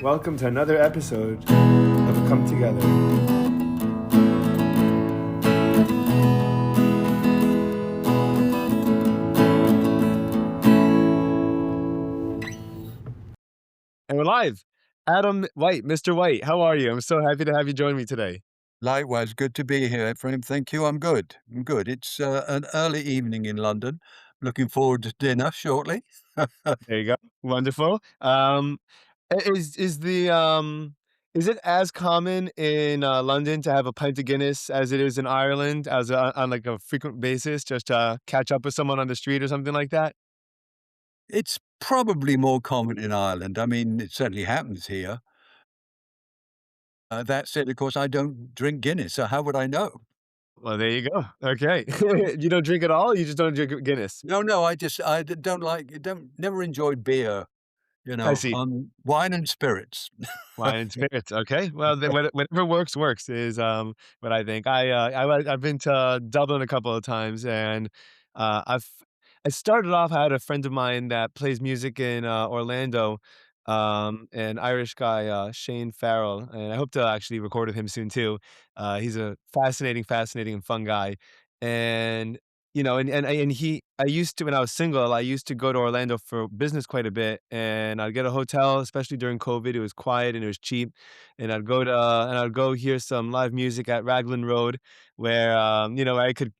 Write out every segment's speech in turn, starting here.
Welcome to another episode of Come Together. And we're live. Adam White, Mr. White, how are you? I'm so happy to have you join me today. Likewise, good to be here, Ephraim. Thank you. I'm good. I'm good. It's an early evening in London. Looking forward to dinner shortly. There you go. Wonderful. Is it as common in London to have a pint of Guinness as it is in Ireland, on like a frequent basis, just to catch up with someone on the street or something like that? It's probably more common in Ireland. I mean, it certainly happens here. That said, of course, I don't drink Guinness, so how would I know? Well, there you go. Okay. You don't drink at all? You just don't drink Guinness? No, no, don't like, don't, never enjoyed beer, I see. wine and spirits. Wine and spirits, okay. Well, then whatever works, works is, what I think. I've been to Dublin a couple of times, and, I started off I had a friend of mine that plays music in, Orlando, an Irish guy, Shane Farrell, and I hope to actually record with him soon too. He's a fascinating, and fun guy, and, I used to when I was single, I used to go to Orlando for business quite a bit, and I'd get a hotel, especially during COVID, it was quiet and it was cheap, and I'd go hear some live music at Raglan Road where, where I could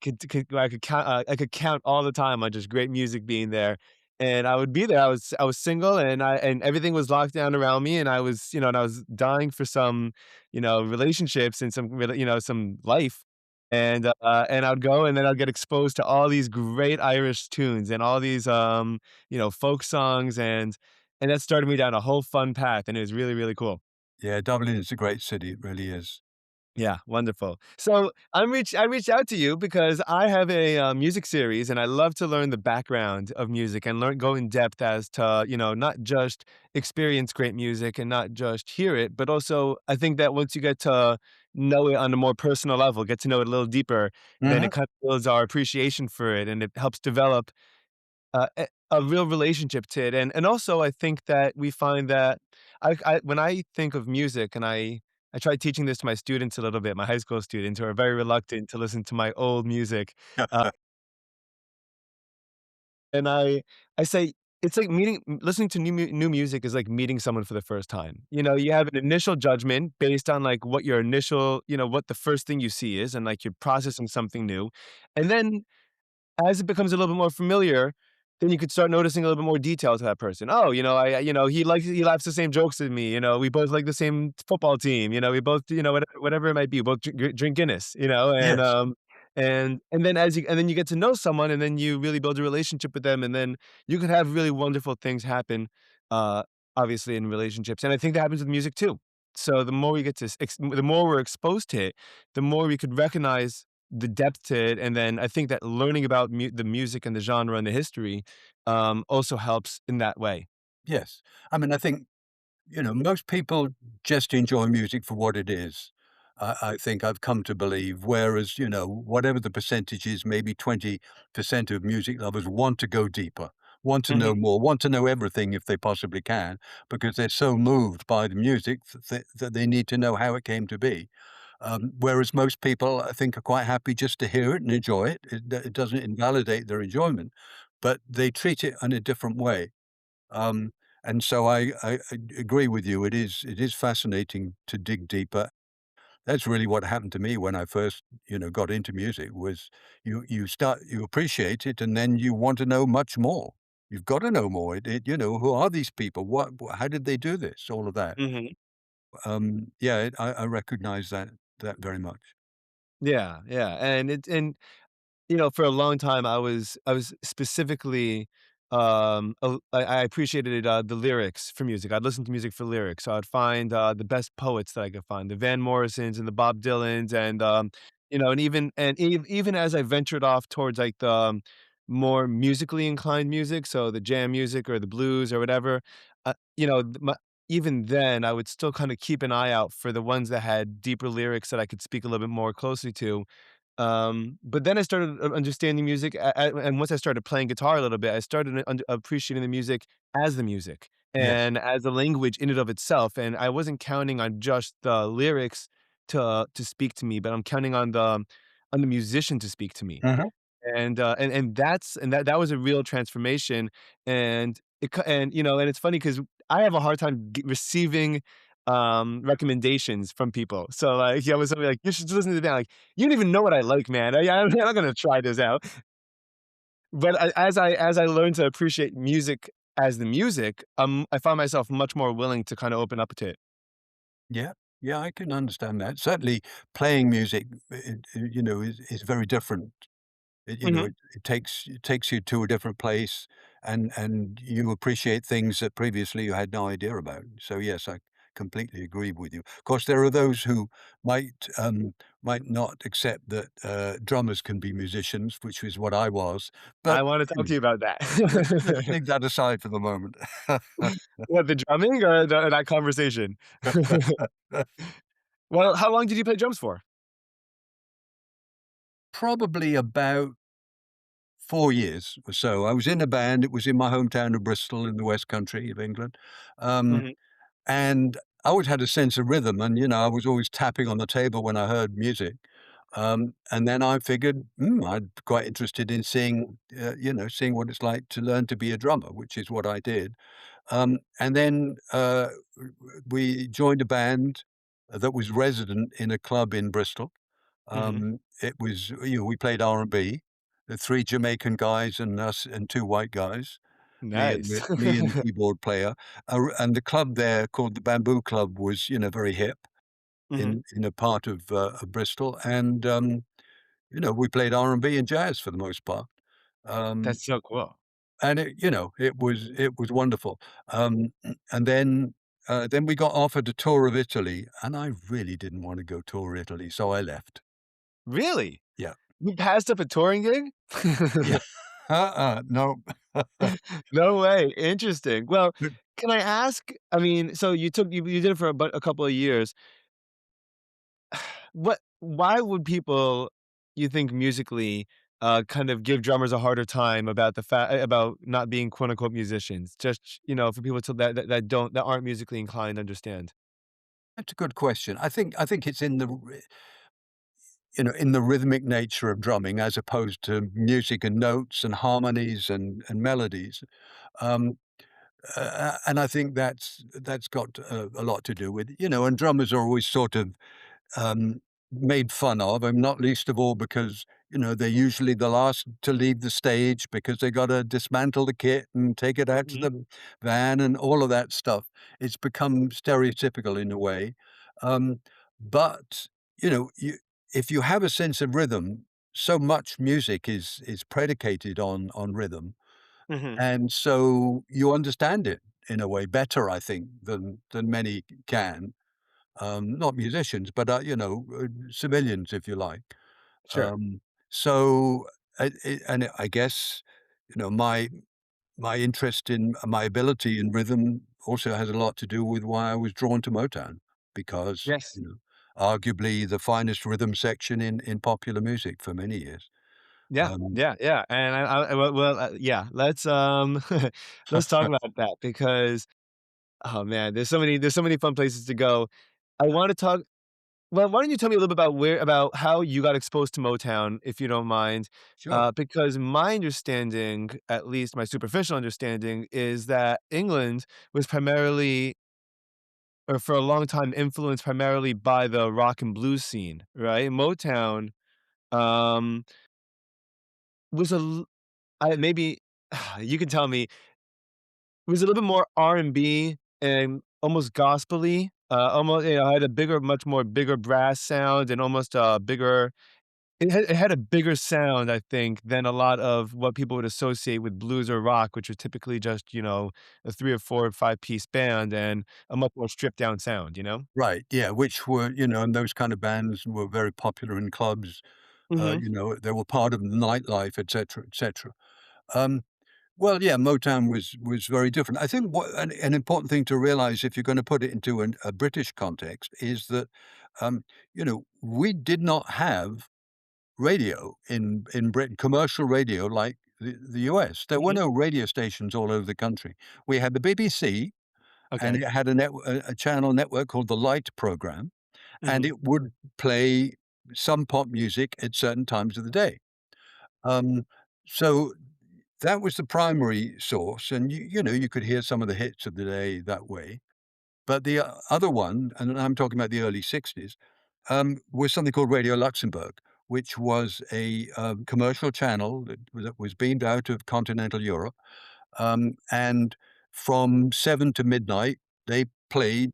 count all the time on just great music being there, and I would be there, I was single and everything was locked down around me, and I was dying for some, relationships and some life, and I'd go, and then I'd get exposed to all these great Irish tunes and all these, folk songs, and that started me down a whole fun path, and it was really, really cool. Yeah, Dublin is a great city. It really is. Yeah, wonderful. So I reached out to you because I have a music series, and I love to learn the background of music and go in depth as to not just experience great music and not just hear it, but also I think that once you get to know it on a more personal level, get to know it a little deeper, then it Hmm. kind of builds our appreciation for it, and it helps develop a real relationship to it, and also I think that we find that I when I think of music and I try teaching this to my students a little bit, my high school students who are very reluctant to listen to my old music, uh, and I say it's like listening to new music is like meeting someone for the first time. You have an initial judgment based on, like, what your initial what the first thing you see is, and, like, you're processing something new, and then as it becomes a little bit more familiar, then you could start noticing a little bit more detail to that person. Oh, he laughs the same jokes as me, we both like the same football team, we both, whatever it might be, we both drink Guinness, Yes. and then and then you get to know someone, and then you really build a relationship with them, and then you could have really wonderful things happen, uh, obviously in relationships, and I think that happens with music too. So the more we get to the more we're exposed to it, the more we could recognize the depth to it, and then I think that learning about the music and the genre and the history, also helps in that way. Yes. I mean, I think most people just enjoy music for what it is. I think I've come to believe, whereas, whatever the percentage is, maybe 20% of music lovers want to go deeper, want to know Mhm, more, want to know everything if they possibly can, because they're so moved by the music that they need to know how it came to be. Whereas most people, I think, are quite happy just to hear it and enjoy it. It doesn't invalidate their enjoyment, but they treat it in a different way. Um, and so I agree with you. It is fascinating to dig deeper. That's really what happened to me when I first, got into music was you appreciate it and then you want to know much more. You've got to know more. Who are these people? How did they do this? All of that. mhm. Yeah, I recognize that very much. Yeah, yeah, and for a long time, I was specifically, I appreciated, the lyrics for music. I'd listen to music for lyrics, so I'd find, the best poets that I could find, the Van Morrisons and the Bob Dylans, and even as I ventured off towards, like, the, more musically inclined music, so the jam music or the blues or whatever, even then, I would still kinda keep an eye out for the ones that had deeper lyrics that I could speak a little bit more closely to. But then I started understanding music, and once I started playing guitar a little bit, I started appreciating the music as the music, Yes. and as a language in and of itself, and I wasn't counting on just the lyrics to speak to me, but I'm counting on the musician to speak to me. Mhm. And that was a real transformation, and and it's funny because I have a hard time receiving recommendations from people. So like, yeah, was somebody like, you should listen to that. Like, you don't even know what I like, man. I'm not gonna try this out. But as I learned to appreciate music as the music, I found myself much more willing to kind of open up to it. Yeah. Yeah, I can understand that. Certainly playing music, is very different. Mhm. It takes you to a different place, and you appreciate things that previously you had no idea about. So, yes, I completely agree with you. Of course, there are those who might not accept that, drummers can be musicians, which is what I was, but, I want to you talk know, to you about let's that. leave that aside for the moment. What, the drumming or that conversation? Well, how long did you play drums for? Probably about 4 years or so. I was in a band, it was in my hometown of Bristol in the West Country of England, um, Mhm, and I always had a sense of rhythm and, I was always tapping on the table when I heard music, and then I figured, I'd quite interested in seeing what it's like to learn to be a drummer, which is what I did, and then, we joined a band that was resident in a club in Bristol. mhm. It was we played R&B, the 3 Jamaican guys and us and 2 white guys, Nice. me and the keyboard player, and the club there called the Bamboo Club was, very hip Mhm. in a part of Bristol, and, we played R&B and jazz for the most part, um, That's so cool. and it was wonderful, and then we got offered a tour of Italy, and I really didn't wanna go tour Italy, so I left. Really? Yeah. You passed up a touring gig? Yeah. No. No way, interesting. Well, can I ask, I mean, so you did it for a couple of years. Why would people, you think musically, kind of give drummers a harder time about about not being quote unquote musicians? Just, for people that aren't musically inclined to understand. That's a good question. I think it's in the rhythmic nature of drumming as opposed to music and notes and harmonies and melodies. Um, and I think that's got a lot to do with, and drummers are always sort of um, made fun of, and not least of all because, they're usually the last to leave the stage because they gotta dismantle the kit and take it out to Mhm, the van and all of that stuff. It's become stereotypical in a way. Um, but, you if you have a sense of rhythm, so much music is predicated on rhythm, mhm, and so you understand it in a way better, I think, than many can. Not musicians, but, civilians, if you like. sure. Um, so, I guess, my interest in my ability in rhythm also has a lot to do with why I was drawn to Motown because, Yes. arguably the finest rhythm section in popular music for many years. Yeah, Um, yeah, yeah, and yeah, let's talk about that because, oh man, there's so many fun places to go. I wanna talk Well, why don't you tell me a little bit about how you got exposed to Motown, if you don't mind? sure. Because my understanding, at least my superficial understanding, is that England was primarily, or for a long time, influenced primarily by the rock and blues scene, right? Motown, um, was a l maybe you can tell me, was a little bit more R&B and almost gospel-y, almost, had a much more bigger brass sound and almost a bigger. It had a bigger sound, I think, than a lot of what people would associate with blues or rock, which are typically just, a 3 or 4 or 5-piece band and a much more stripped down sound, you know? Right, yeah, which were, and those kind of bands were very popular in clubs, Mhm, they were part of the nightlife, et cetera, et cetera. Um, well, yeah, Motown was very different. I think what an important thing to realize if you're gonna put it into a British context is that, we did not have radio in Britain, commercial radio like the US. There were mhm, no radio stations all over the country. We had the BBC, and Okay. it had a channel network called the Light program, and Mhm. it would play some pop music at certain times of the day. Um, so that was the primary source, and you could hear some of the hits of the day that way. But the other one, and I'm talking about the early '60s, was something called Radio Luxembourg, which was a commercial channel that was beamed out of continental Europe, and from 7 to midnight, they played,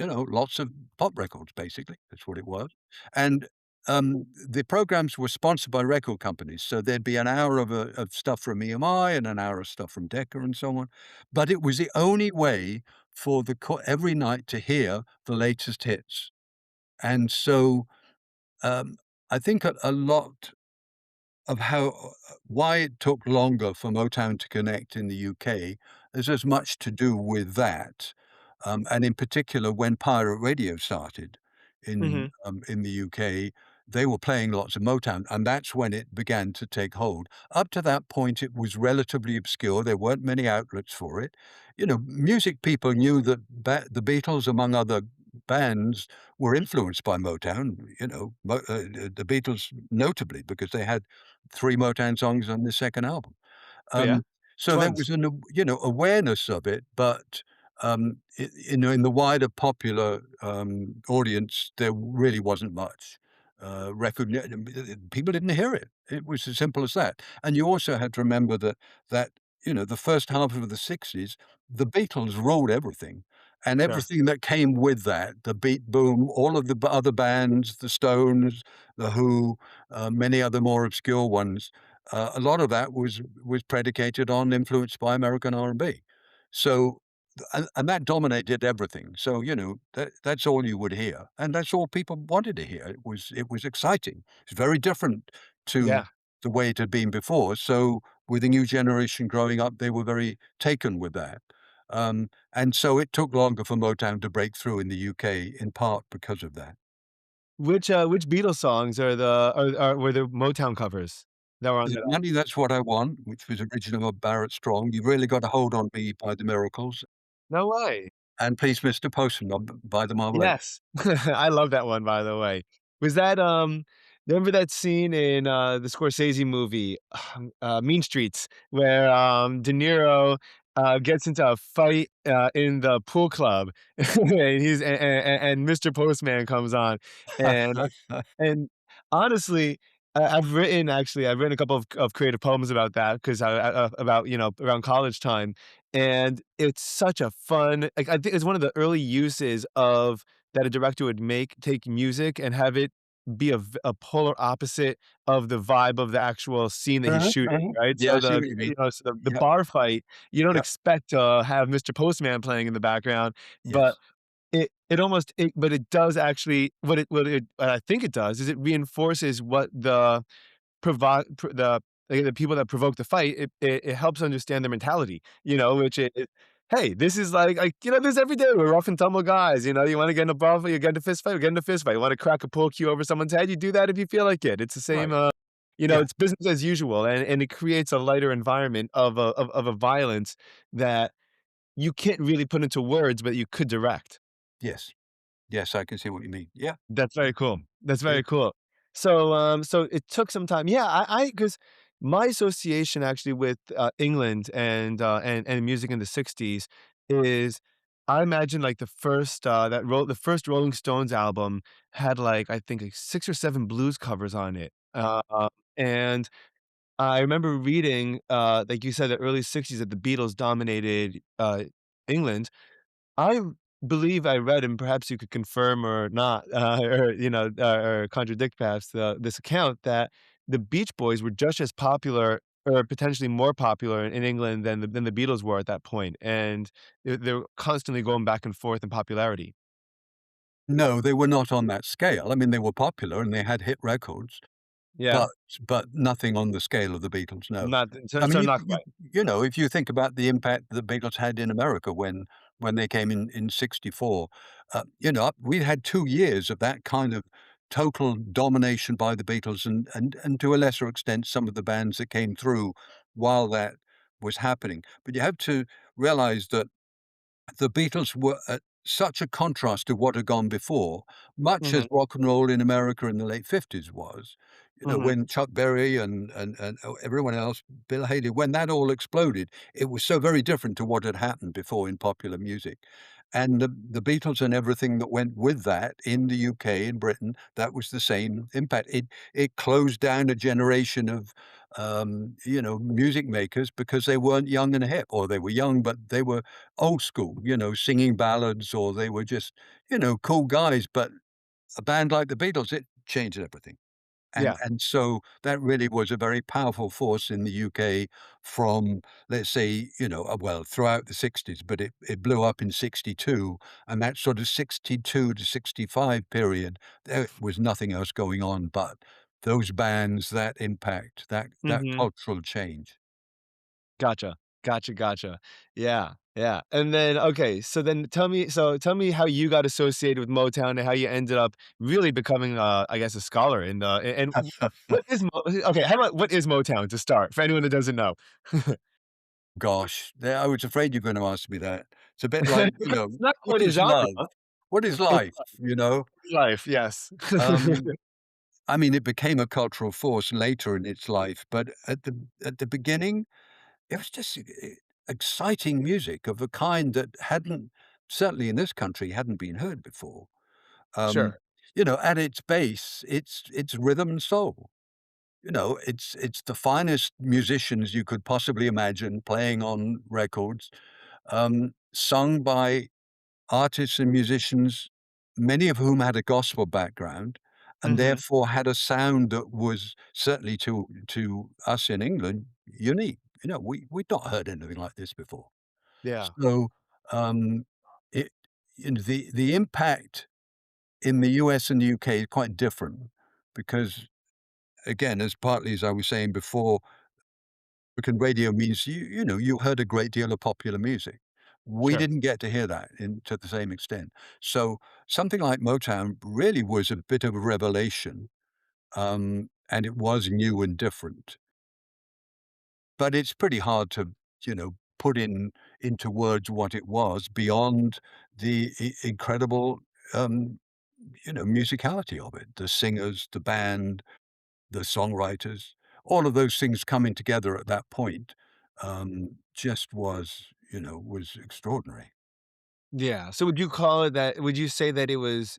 lots of pop records, basically. That's what it was. And, the programs were sponsored by record companies, so there'd be an hour of stuff from EMI and an hour of stuff from Decca and so on. But it was the only way for every night to hear the latest hits. And so, um, I think a lot of why it took longer for Motown to connect in the UK is as much to do with that, and in particular, when pirate radio started Mhm. in the UK, they were playing lots of Motown, and that's when it began to take hold. Up to that point, it was relatively obscure, there weren't many outlets for it. Music people knew that the Beatles, among other bands, were influenced by Motown, the Beatles notably because they had 3 Motown songs on the second album. Oh, yeah? Um, Which so there ones? was awareness of it, but, in the wider popular, audience, there really wasn't much, people didn't hear it. It was as simple as that. And you also had to remember that the first half of the '60s, the Beatles ruled everything, and Sure. everything that came with that, the beat boom, all of the other bands, the Stones, the Who, many other more obscure ones, a lot of that was predicated on influenced by American R&B. So, and that dominated everything. So, that's all you would hear, and that's all people wanted to hear. It was exciting. It's very different to Yeah. the way it had been before. So, with the new generation growing up, they were very taken with that. And so it took longer for Motown to break through in the UK, in part because of that. Which Beatles songs were the Motown covers that were on that album? "Money, That's What I Want," which was originally of Barrett Strong, "You Really Got a Hold on Me" by The Miracles, No way. and "Please Mr. Postman" by The Marvelettes. Yes. I love that one, by the way. Was that, remember that scene in, the Scorsese movie, Mean Streets, where, De Niro, gets into a fight, in the pool club, and and Mr. Postman comes on, and and honestly, I've written a couple of creative poems about that 'cause about, around college time, and it's such a fun like, I think it's one of the early uses of that a director would take music and have it be a polar opposite of the vibe of the actual scene that he's Uh-huh, shooting, uh-huh. right? Yeah, So I see what you mean. the Yep, bar fight, you don't yep, expect to have Mr. Postman playing in the background, but yes. but it does actually what I think it does is it reinforces what the people that provoke the fight, it helps understand their mentality, which is, "Hey, this is this every day. We're rough and tumble guys, you wanna get in a brawl, you get in a fist fight, we get in a fist fight. You wanna crack a pool cue over someone's head, you do that if you feel like it." It's the same, Right. Yeah, it's business as usual, and it creates a lighter environment of a violence that you can't really put into words, but you could direct. yes. Yes, I can see what you mean. Yeah, That's yeah, very cool. That's yeah. very cool. So it took some time. Yeah, because my association actually with, England and music in the '60s is I imagine, like, the first Rolling Stones album had, like, I think, like, 6 or 7 blues covers on it, and I remember reading, like you said, the early '60s that the Beatles dominated, England. I believe I read, and perhaps you could confirm or not, or, or contradict perhaps this account that the Beach Boys were just as popular or potentially more popular in England than the Beatles were at that point, and they're constantly going back and forth in popularity. No, they were not on that scale. I mean, they were popular and they had hit records, Yeah, but nothing on the scale of the Beatles, no. not I mean, so not quite. if you think about the impact the Beatles had in America when they came in '64, we had 2 years of that kind of total domination by the Beatles and to a lesser extent, some of the bands that came through while that was happening. But you have to realize that The Beatles were such a contrast to what had gone before, much as Mhm, rock and roll in America in the late '50s was. You know, mhm. when Chuck Berry and everyone else, Bill Haley, when that all exploded, it was so very different to what had happened before in popular music. And the Beatles and everything that went with that in the UK, in Britain, that was the same impact. It closed down a generation of music makers because they weren't young and hip, or they were young, but they were old school, singing ballads, or they were just, cool guys. But a band like the Beatles, it changed everything. And Yeah. and so that really was a very powerful force in the UK from, let's say, well, throughout the '60s, but it blew up in '62, and that sort of '62 to '65 period, there was nothing else going on but those bands, that impact, that Mhm. cultural change. Gotcha. Gotcha, gotcha. Yeah, yeah. And then, okay, so tell me how you got associated with Motown and how you ended up really becoming, I guess, a scholar in, and what is Mo okay, how about what is Motown to start, for anyone that doesn't know? Gosh, there I was afraid you're gonna ask me that. It's a bit like, Because it's not what quite a is genre. love? What is It's life, you know? life, yes. Um, I mean, it became a cultural force later in its life, but at the beginning, it was just exciting music of a kind that hadn't, certainly in this country, hadn't been heard before. Um, Sure, at its base, it's rhythm and soul. It's the finest musicians you could possibly imagine playing on records, sung by artists and musicians, many of whom had a gospel background, and mhm, therefore had a sound that was certainly to us in England unique. We'd not heard anything like this before. yeah, So, um, it the impact in the US and the UK is quite different because, again, as partly as I was saying before, American radio means you heard a great deal of popular music. We sure. didn't get to hear that to the same extent. So something like Motown really was a bit of a revelation, and it was new and different. But it's pretty hard to, put into words what it was beyond the incredible, um, musicality of it. The singers, the band, the songwriters, all of those things coming together at that point, just was extraordinary. Yeah, so would you say that it was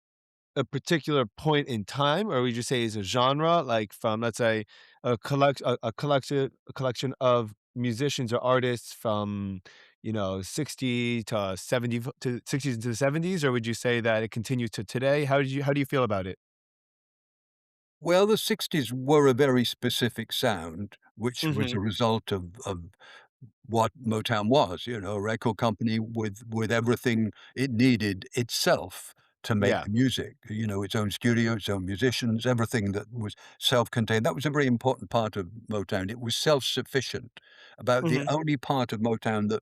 a particular point in time, or would you say is a genre, like from, let's say, a collection of musicians or artists from, 60 to 70 to 60s to the 70s, or would you say that it continues to today? How do you feel about it? Well, the '60s were a very specific sound, which was Mhm. a result of what Motown was, a record company with everything it needed itself to make Yeah. the music, its own studio, its own musicians, everything that was self-contained. That was a very important part of Motown. It was self-sufficient. About the Mhm. only part of Motown that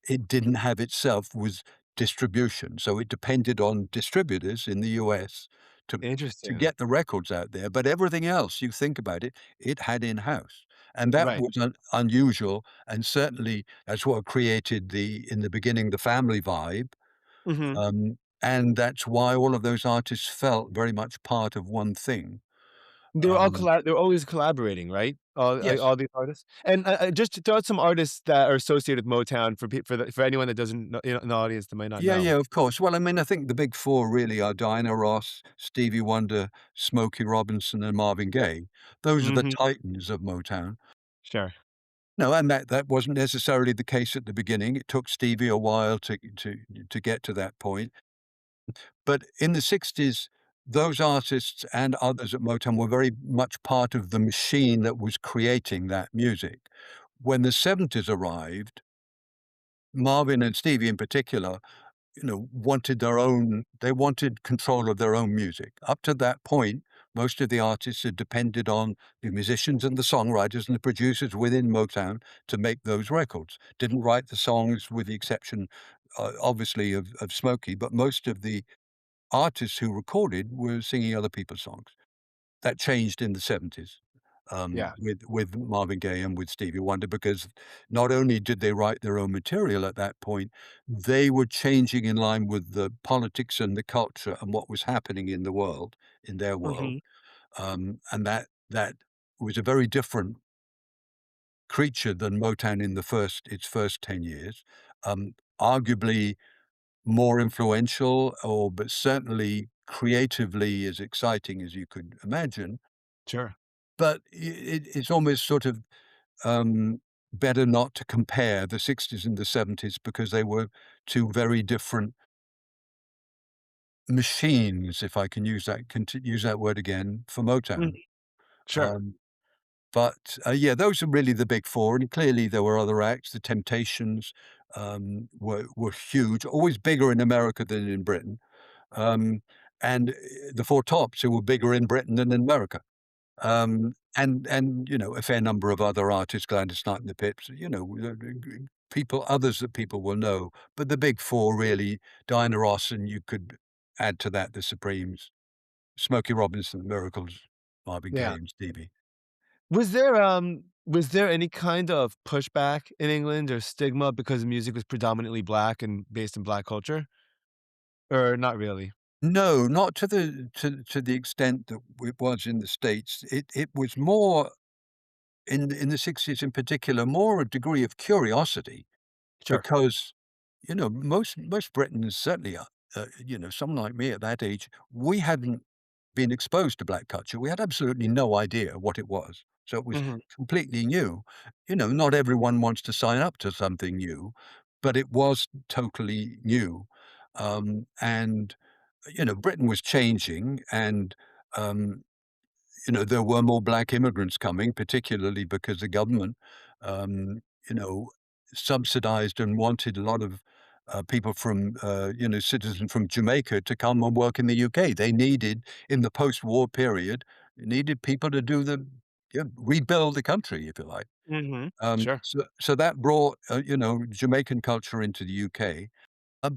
it didn't have itself was distribution. So it depended on distributors in the US to Interesting. get the records out there, but everything else, you think about it, it had in-house. And that Right. was unusual, and certainly that's what created in the beginning, the family vibe, Mhm. and that's why all of those artists felt very much part of one thing. Um, They're always collaborating, right? yes. All these artists? And, just to throw out some artists that are associated with Motown for anyone that doesn't know, in the audience that might not Yeah, know. yeah, of course. Well, I mean, I think the big 4 really are Diana Ross, Stevie Wonder, Smokey Robinson, and Marvin Gaye. Those are the Mhm. titans of Motown. Sure. No, and that wasn't necessarily the case at the beginning. It took Stevie a while to get to that point. But in the '60s, those artists and others at Motown were very much part of the machine that was creating that music. When the '70s arrived, Marvin and Stevie in particular, wanted they wanted control of their own music. Up to that point, most of the artists had depended on the musicians and the songwriters and the producers within Motown to make those records. Didn't write the songs with the exception, obviously, of Smokey, but most of the artists who recorded were singing other people's songs. That changed in the '70s. Yeah. with Marvin Gaye and with Stevie Wonder, because not only did they write their own material at that point, they were changing in line with the politics and the culture and what was happening in the world, in their world, Mhm. and that was a very different creature than Motown in the first its first 10 years. Arguably more influential, or but certainly creatively as exciting as you could imagine. Sure. But it's almost sort of, um, better not to compare the '60s and the '70s, because they were 2 very different machines, if I can use that word again, for Mhm. Motown. Sure. Um, yeah, those are really the big 4, and clearly there were other acts. The Temptations, were huge, always bigger in America than in Britain. Um, and, the Four Tops, who were bigger in Britain than in America. And, a fair number of other artists, Gladys Knight and the Pips, others that people will know, but the big 4 really, Diana Ross, and you could add to that the Supremes, Smokey Robinson, the Miracles, Marvin Gaye Yeah. and Stevie. Was there any kind of pushback in England or stigma because music was predominantly black and based in black culture? Or not really? No, not to the extent that it was in the States. It was more in the '60s in particular, more a degree of curiosity. Sure. Because, most Britons, certainly, someone like me at that age, we hadn't been exposed to black culture. We had absolutely no idea what it was. So it was Mhm. completely new. Not everyone wants to sign up to something new, but it was totally new. And, Britain was changing, and, um, there were more black immigrants coming, particularly because the government, um, you know, subsidized and wanted a lot of people from, citizens from Jamaica to come and work in the UK. They needed, in the post-war period, needed people to yeah, rebuild the country, if you like. Mhm. Sure. So that brought, Jamaican culture into the UK.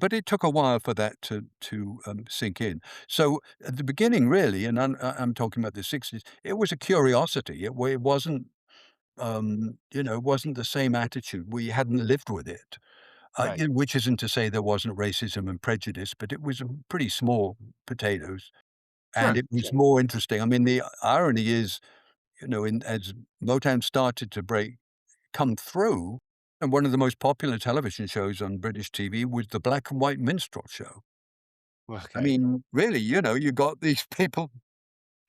But it took a while for that to sink in. So at the beginning, really, and I'm talking about the '60s, it was a curiosity. It wasn't, it wasn't the same attitude. We hadn't lived with it, Right. which isn't to say there wasn't racism and prejudice, but it was a pretty small potatoes, and Sure. it was Sure. more interesting. I mean, the irony is, as Motown started to come through, and one of the most popular television shows on British TV was the black and white minstrel show. I Okay. mean, really, you got these people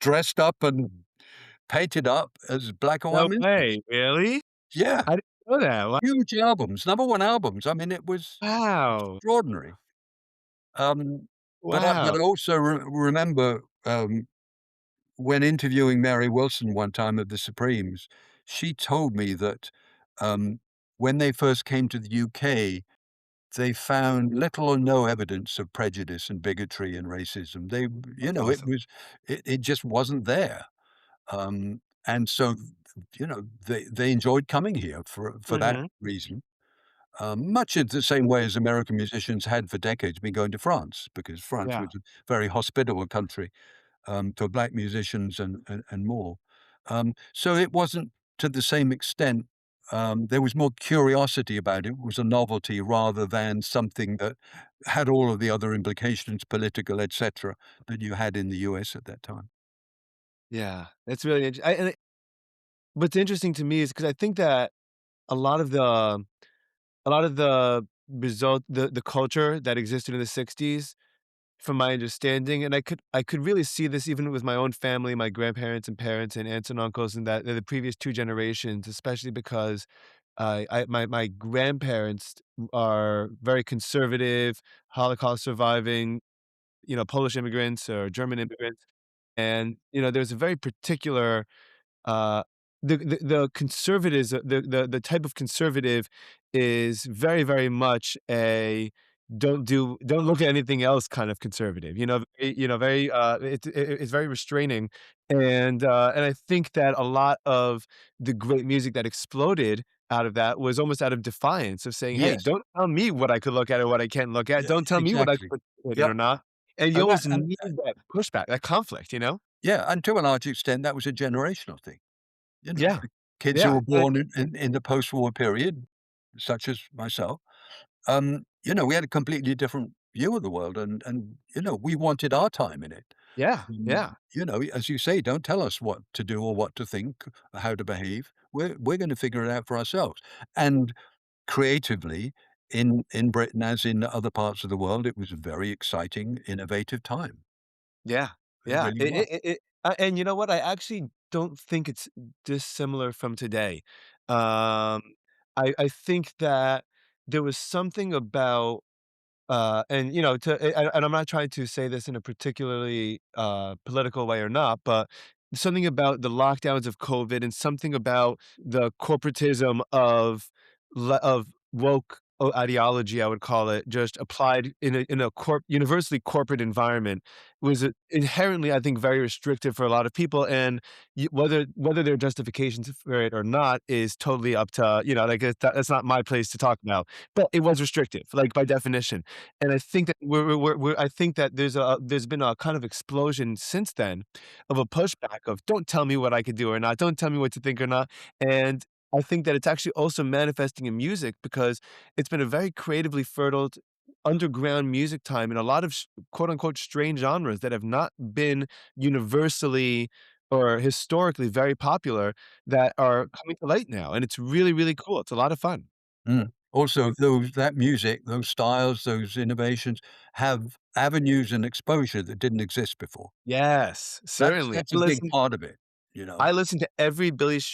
dressed up and painted up as black and white No minstrels. way. Really? Yeah, I didn't know that. huge albums, number 1 albums. I mean, it was Wow. extraordinary. Um, but Wow. I also remember, when interviewing Mary Wilson one time of the Supremes, she told me that, um, when they first came to the UK, they found little or no evidence of prejudice and bigotry and racism. That's awesome. It just wasn't there. And so, they enjoyed coming here for that Mhm. reason. Much in the same way as American musicians had for decades been going to France, because France Yeah. was a very hospitable country, for black musicians and more. So it wasn't to the same extent. There was more curiosity about it. It was a novelty rather than something that had all of the other implications, political, etc., that you had in the US at that time. Yeah. That's really interesting. What's interesting to me is because I think that a lot of the a lot of the the culture that existed in the '60s, from my understanding, and I could really see this even with my own family, my grandparents and parents and aunts and uncles, and that the previous 2 generations, especially because my grandparents are very conservative, Holocaust surviving, Polish immigrants or German immigrants, and, there's a very particular uh, the conservatives the type of conservative is very, very much a don't look at anything else kind of conservative, very, it's very restraining, and I think that a lot of the great music that exploded out of that was almost out of defiance of saying, "Hey, Yes. don't tell me what I could look at or what I can't look at. Yeah, Don't tell me what I exactly. could put in Yep. or not." And you And that always need that pushback, that conflict, you know? yeah, and to a large extent, that was a generational thing. You know, Yeah. the kids who Yeah. were born in the post-war period, such as myself, we had a completely different view of the world and, we wanted our time in it. Yeah. Yeah. As you say, don't tell us what to do or what to think, how to behave. We're gonna figure it out for ourselves. And creatively, in Britain, as in other parts of the world, it was a very exciting, innovative time. Yeah, It yeah. really was. And you know what? I actually don't think it's dissimilar from today. Um, I think that there was something about and and I'm not trying to say this in a particularly political way or not, but something about the lockdowns of COVID and something about the corporatism of woke ideology, I would call it, just applied in a universally corporate environment was inherently, I think, very restrictive for a lot of people. And whether there are justifications for it or not is totally up to like that's not my place to talk about. But it was restrictive, like by definition. And I think that I think that there's been a kind of explosion since then of a pushback of don't tell me what I could do or not, don't tell me what to think or not. And I think that it's actually also manifesting in music because it's been a very creatively fertile underground music time in a lot of quote unquote strange genres that have not been universally or historically very popular that are coming to light now. And it's really, really cool. It's a lot of fun. Also, that music, those styles, those innovations have avenues and exposure that didn't exist before. Yes, That's certainly. that's a big part of it, you know? I listen to every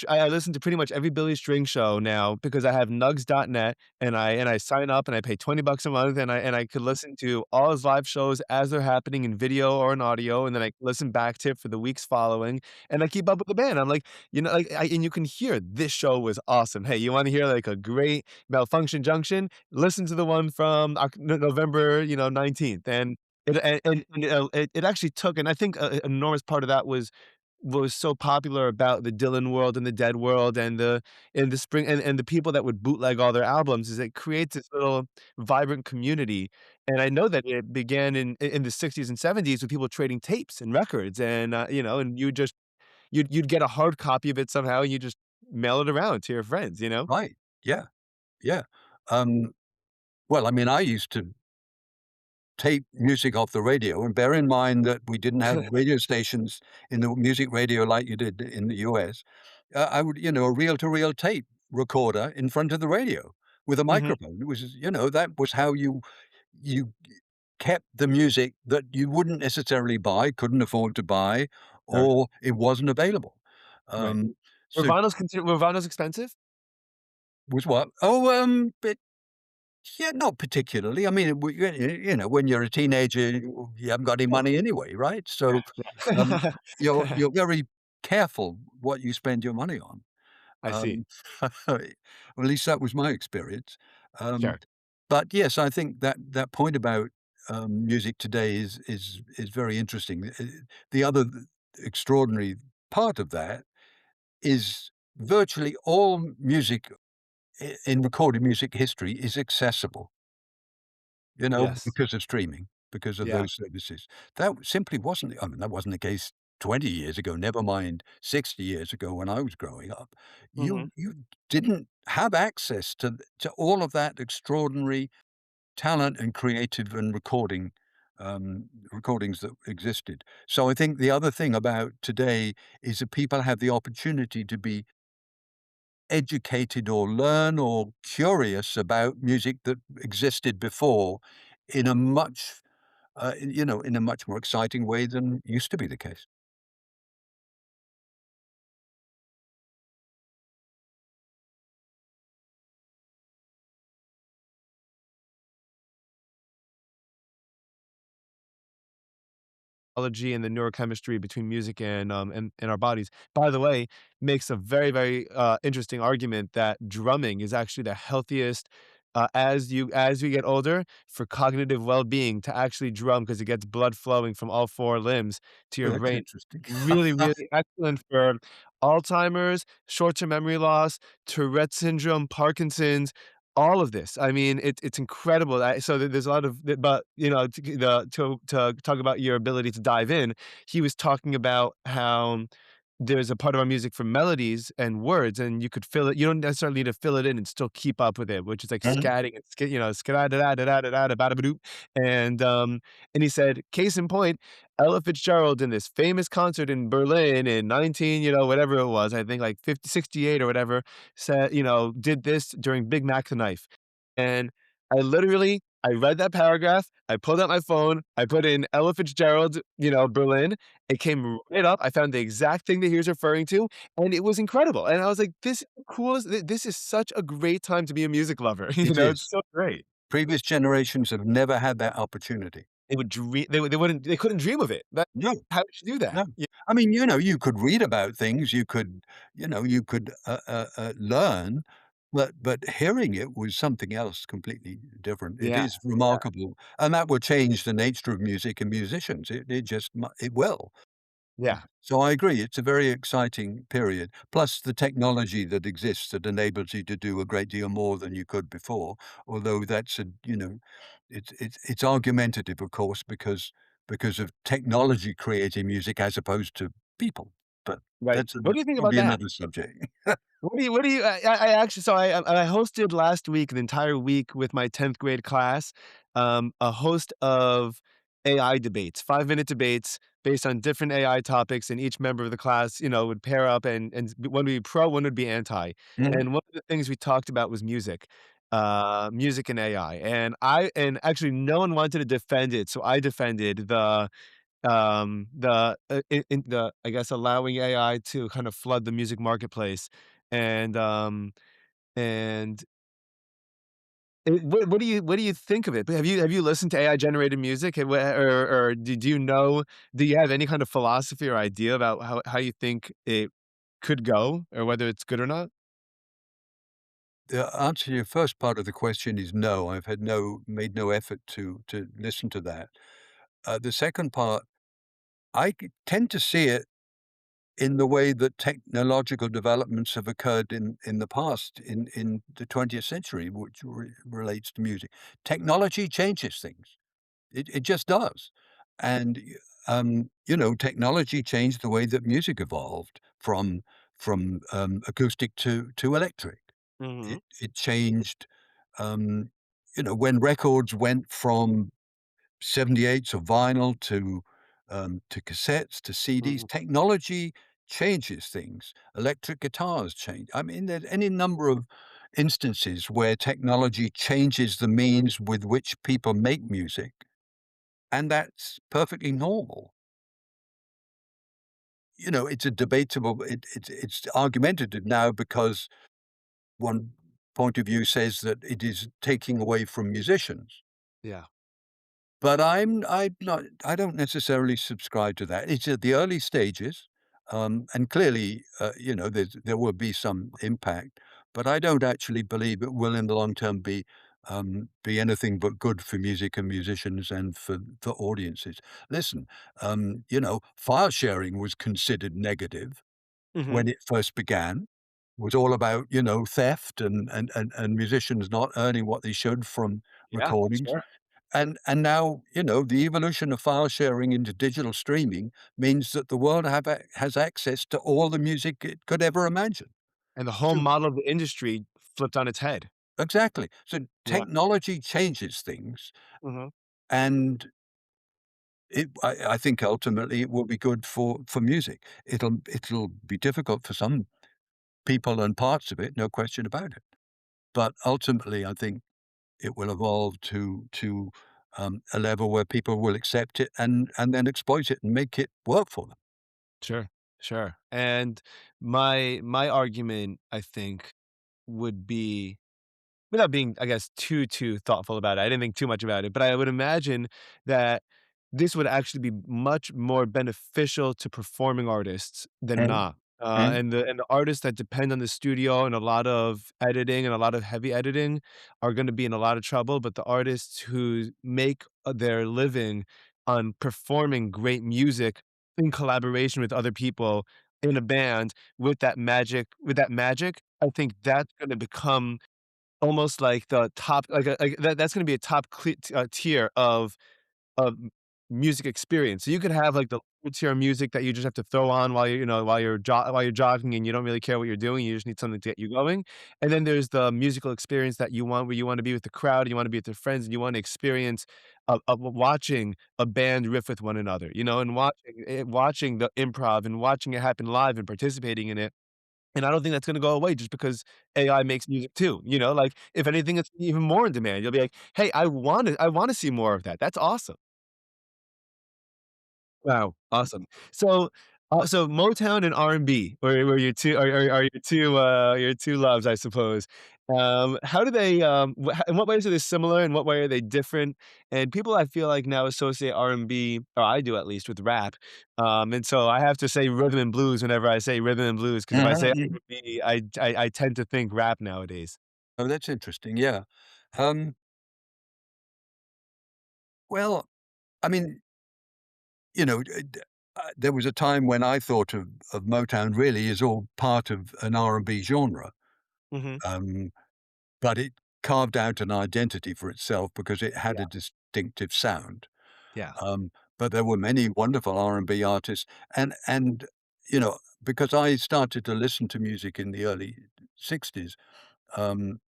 I listen to pretty much every Billy String show now because I have nugs.net and I sign up and I pay $20 a month and I could listen to all his live shows as they're happening in video or in audio, and then I listen back to it for the weeks following, and I keep up with the band. I'm like, and you can hear this show was awesome. Hey, you wanna hear like a great Malfunction Junction? Listen to the one from November, 19th, and it actually took and I think an enormous part of that was so popular about the Dylan world and the Dead world and the spring and the people that would bootleg all their albums is it creates this little vibrant community, and I know that it began in the '60s and '70s with people trading tapes and records and, and you'd get a hard copy of it somehow, and you just mail it around to your friends, you know? Right. Yeah, yeah. Um, well, I mean, I used to tape music off the radio, and bear in mind that we didn't have radio stations in the music radio like you did in the US. I would a reel-to-reel tape recorder in front of the radio with a Mhm. microphone. It was that was how you kept the music that you wouldn't necessarily buy, couldn't afford to buy, Sure. or it wasn't available. Right. Um, so Were vinyls expensive? was what? Oh, but yeah, not particularly. I mean, when you're a teenager, you haven't got any Yeah. money anyway, right? Yeah, So, um, yeah. you're very careful what you spend your money on. I see. Well, at least that was my experience. Um, Sure. but yes, I think that point about, music today is very interesting. The other extraordinary part of that is virtually all music in recorded music history is accessible. Yes. Because of streaming, because of Yeah. those services. That simply wasn't I mean, that wasn't the case 20 years ago, never mind 60 years ago when I was growing up. Mhm. You didn't have access to all of that extraordinary talent and creative and recordings that existed. So I think the other thing about today is that people have the opportunity to be educated or learn or curious about music that existed before in a much in a much more exciting way than used to be the case. Biology and the neurochemistry between music and our bodies. By the way, makes a very, very, interesting argument that drumming is actually the healthiest, as you get older for cognitive well-being to actually drum because it gets blood flowing from all 4 limbs to Oh, your that's brain. interesting. Really, really excellent for Alzheimer's, short-term memory loss, Tourette syndrome, Parkinson's, all of this. I mean, it's incredible. So there's a lot of, but to talk about your ability to dive in, he was talking about how there's a part of our music for melodies and words, and you could fill it. You don't necessarily need to fill it in and still keep up with it, which is like Mhm. scatting and skid, and he said, case in point, Ella Fitzgerald in this famous concert in Berlin in 19, whatever it was, I think like 68 or whatever, said, did this during Big Mac the Knife. And I read that paragraph, I pulled out my phone, I put in Ella Fitzgerald, Berlin, it came right up, I found the exact thing that he was referring to, and it was incredible, and I was like, "This is the coolest this is such a great time to be a music lover," It It's is. so great. Previous generations have never had that opportunity. They couldn't dream of it. No, How did you do that? no. I mean, you could read about things, you could, learn, but hearing it was something else completely different. It Yeah, is yeah, remarkable, and that will change the nature of music and musicians. It just it will. yeah, So I agree, it's a very exciting period, plus the technology that exists that enables you to do a great deal more than you could before, although that's it's argumentative, of course, because of technology creating music as opposed to people, but right. that's What do you think about probably that? another subject. What do you I actually so I hosted last week, an entire week with my 10th grade class, a host of AI debates, 5-minute debates based on different AI topics, and each member of the class, would pair up and one would be pro, one would be anti. Mhm, And one of the things we talked about was music and AI. And actually no one wanted to defend it, so I defended the I guess allowing AI to kind of flood the music marketplace, and, um, and what do you think of it? Have you listened to AI generated music? Or do you have any kind of philosophy or idea about how you think it could go or whether it's good or not? the answer to your first part of the question is no, I've had no made no effort to listen to that. The second part, tend to see it in the way that technological developments have occurred in the past, in the 20th century, which relates to music. Technology changes things. It just does. And, technology changed the way that music evolved from acoustic to electric. Mhm, It changed, um, when records went from 78s of vinyl to cassettes, to CDs. mhm. Technology changes things. Electric guitars change. I mean, there's any number of instances where technology changes the means with which people make music, and that's perfectly normal. It's a debatable it's argumentative now because one point of view says that it is taking away from musicians. Yeah, But I don't necessarily subscribe to that. It's at the early stages, and clearly, there will be some impact, but I don't actually believe it will in the long term be anything but good for music and musicians and for audiences. Listen, file sharing was considered negative mhm. when it first began. Was all about, theft and musicians not earning what they should from Yeah, recordings. sure. And now, the evolution of file sharing into digital streaming means that the world has access to all the music it could ever imagine. And the whole So model of the industry flipped on its head. exactly. So Yeah. technology changes things, Mhm. and I think ultimately it will be good for music. It'll be difficult for some people and parts of it, no question about it. But ultimately, I think it will evolve to a level where people will accept it and then exploit it and make it work for them. Sure, sure. And my argument, I think, would be without being, I guess, too thoughtful about it, I didn't think too much about it, but I would imagine that this would actually be much more beneficial to performing artists than Mhm, not. mhm. And the artists that depend on the studio and a lot of editing and a lot of heavy editing are gonna be in a lot of trouble, but the artists who make, their living on performing great music in collaboration with other people in a band with that magic, I think that's gonna become almost like the top like, that's gonna be a top tier of music experience. So you could have, like, the lower tier music that you just have to throw on while you're, while you're jogging and you don't really care what you're doing, you just need something to get you going. And then there's the musical experience that you want, where you wanna be with the crowd, you wanna be with your friends, and you wanna experience of watching a band riff with one another, and watching the improv and watching it happen live and participating in it. And I don't think that's gonna go away just because AI makes music too, like, if anything, it's even more in demand. You'll be like, "Hey, I wanna see more of that. That's awesome." Wow, awesome. So Motown and R&B were your 2 are your 2 loves, I suppose. How do they, in what ways are they similar, in what way are they different? And people, I feel like, now associate R&B, or I do at least, with rap, and so I have to say rhythm and blues whenever I say rhythm and blues, because if I Mhm, say mhm. R&B, I tend to think rap nowadays. Oh, that's interesting, yeah. Um, well, I mean, there was a time when I thought of Motown really as all part of an R&B genre, Mhm. um, but it carved out an identity for itself because it had Yeah, a distinctive sound. yeah. But there were many wonderful R&B artists, and, you know, because I started to listen to music in the early '60s, um,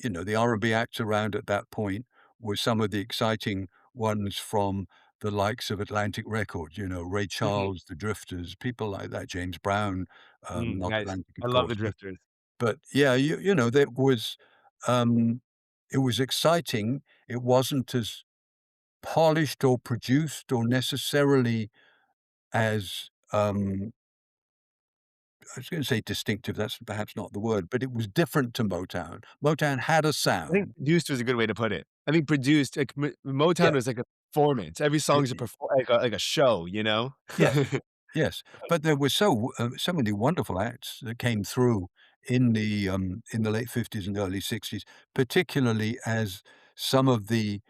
the R&B acts around at that point were some of the exciting ones from the likes of Atlantic Records, Ray Mhm. Charles, The Drifters, people like that, James Brown, not Nice. Atlantic, I of love the course, Drifters. but yeah, um, it was exciting. It wasn't as polished or produced or necessarily as, I was gonna say distinctive, that's perhaps not the word, but it was different to Motown. Motown had a I think sound. produced was a good way to put it. I think produced, like, Yeah, Motown was like a performance. Every y song's a like a show, you know? yes, yes, but there were so many wonderful acts that came through in the late '50s and early '60s, particularly as some of the,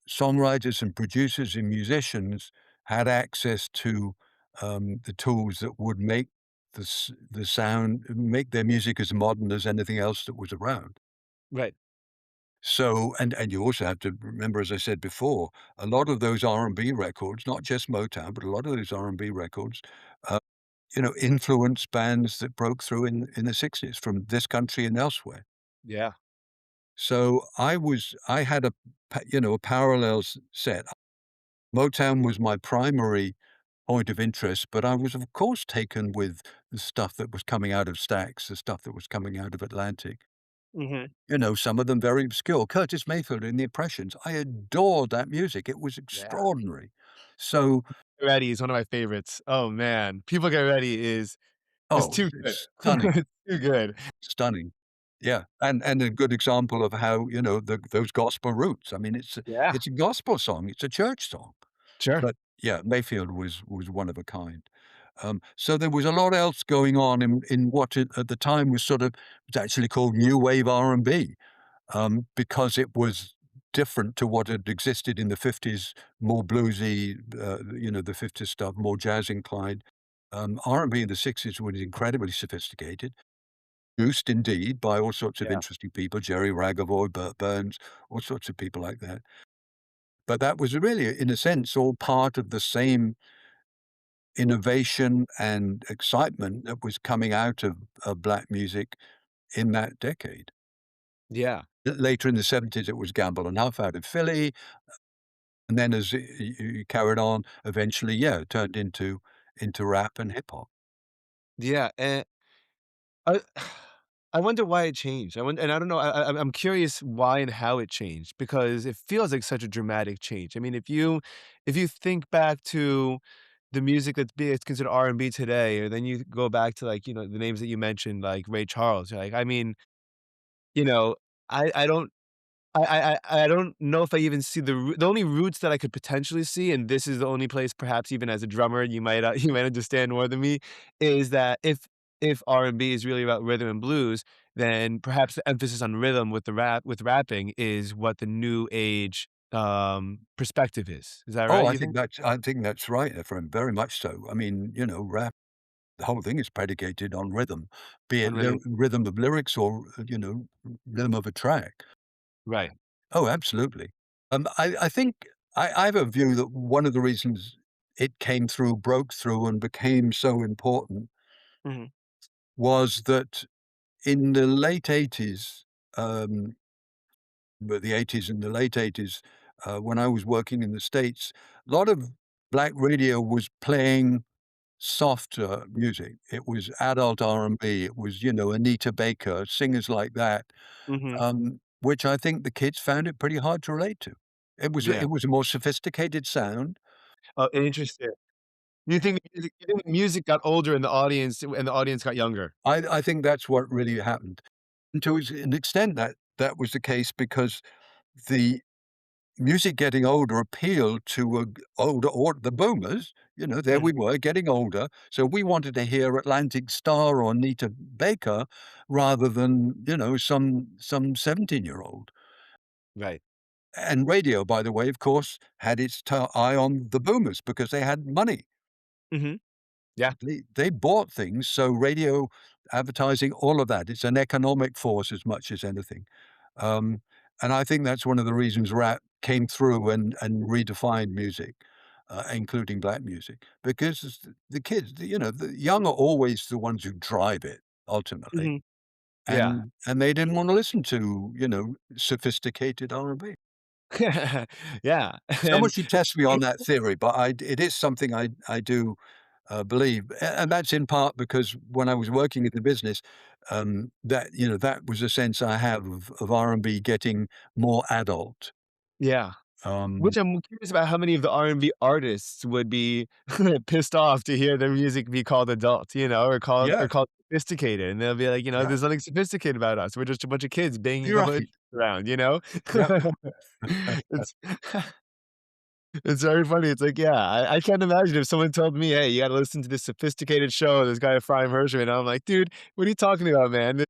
songwriters and producers and musicians had access to, the tools that would make the sound make their music as modern as anything else that was around. Right. So and you also have to remember, as I said before, a lot of those R&B records, not just Motown, but a lot of those R&B records, uh, influenced bands that broke through in the '60s from this country and elsewhere. Yeah. So I had a parallel set. Motown was my primary point of interest, but I was, of course, taken with the stuff that was coming out of Stax, the stuff that was coming out of Atlantic. Mhm. Some of them very obscure. Curtis Mayfield and the Impressions, I adored that music, it was Yeah. extraordinary. So Get Ready is one of my favorites. Oh, man. People Get Ready is oh, too good. it's stunning, It's too good. stunning. Yeah, and a good example of how, those gospel roots. I mean, Yeah. it's a gospel song, it's a church song, Sure. but, yeah, Mayfield was one of a kind. So there was a lot else going on in what at the time was actually called new wave R&B. Because it was different to what had existed in the '50s, more bluesy, the '50s stuff, more jazz inclined. R&B in the '60s was incredibly sophisticated, produced indeed by all sorts of Yeah. interesting people, Jerry Ragavoy, Burt Burns, all sorts of people like that. But that was really, in a sense, all part of the same innovation and excitement that was coming out of black music in that decade. Yeah. Later in the '70s, it was Gamble and Huff out of Philly. And then as you carried on, eventually, yeah, it turned into rap and hip hop. Yeah, and I I wonder why it changed. I don't know, I'm curious why and how it changed, because it feels like such a dramatic change. I mean, if you think back to the music it's considered R&B today, or then you go back to, like, the names that you mentioned, like Ray Charles, like, I mean, you know, I don't I don't know if I even see the only roots that I could potentially see, and this is the only place, perhaps even as a drummer, you might, you might understand more than me, is that if R&B is really about rhythm and blues, then perhaps the emphasis on rhythm with rapping is what the new age, perspective is. Is that Oh, right, you think? I think that's right, Ephraim, very much so. I mean, rap, the whole thing is predicated on rhythm, be it On rhythm, rhythm of lyrics or, rhythm of a track. right. Oh, absolutely. I think I have a view that one of the reasons it came through, broke through, and became so important Mhm, was that in the late '80s, um, but the '80s and the late '80s, when I was working in the States, a lot of black radio was playing softer music. It was adult R&B. It was, Anita Baker, singers like that, mhm. which I think the kids found it pretty hard to relate to. Yeah. It was a more sophisticated sound. Oh, interesting. You think the music got older and the audience got younger? I think that's what really happened. And to an extent, that was the case because the music getting older appealed to a older or the boomers, there Mhm. we were getting older, so we wanted to hear Atlantic Star or Anita Baker rather than, some 17-year-old. Right. And radio, by the way, of course, had its eye on the boomers because they had money. Mhm. Yeah. They bought things, so radio, advertising, all of that, it's an economic force as much as anything. Um, and I think that's one of the reasons rap came through and redefined music, including black music, because the kids, the young are always the ones who drive it ultimately, Mhm. Yeah. and they didn't wanna listen to, sophisticated R&B. Yeah, Someone and should test me on that theory, but it is something I do believe, and that's in part because when I was working in the business, that was a sense I have of R&B getting more adult. yeah. Um, Which I'm curious about how many of the R&B artists would be pissed off to hear their music be called adult, yeah, or called sophisticated, and they'll be like, yeah, "There's nothing sophisticated about us. We're just a bunch of kids banging a you're couple of right. around," you know? Yep, It's it's very funny. It's like, yeah, I can't imagine if someone told me, "Hey, you gotta listen to this sophisticated show, this guy Ephraim Hershey," and I'm like, "Dude, what are you talking about, man?"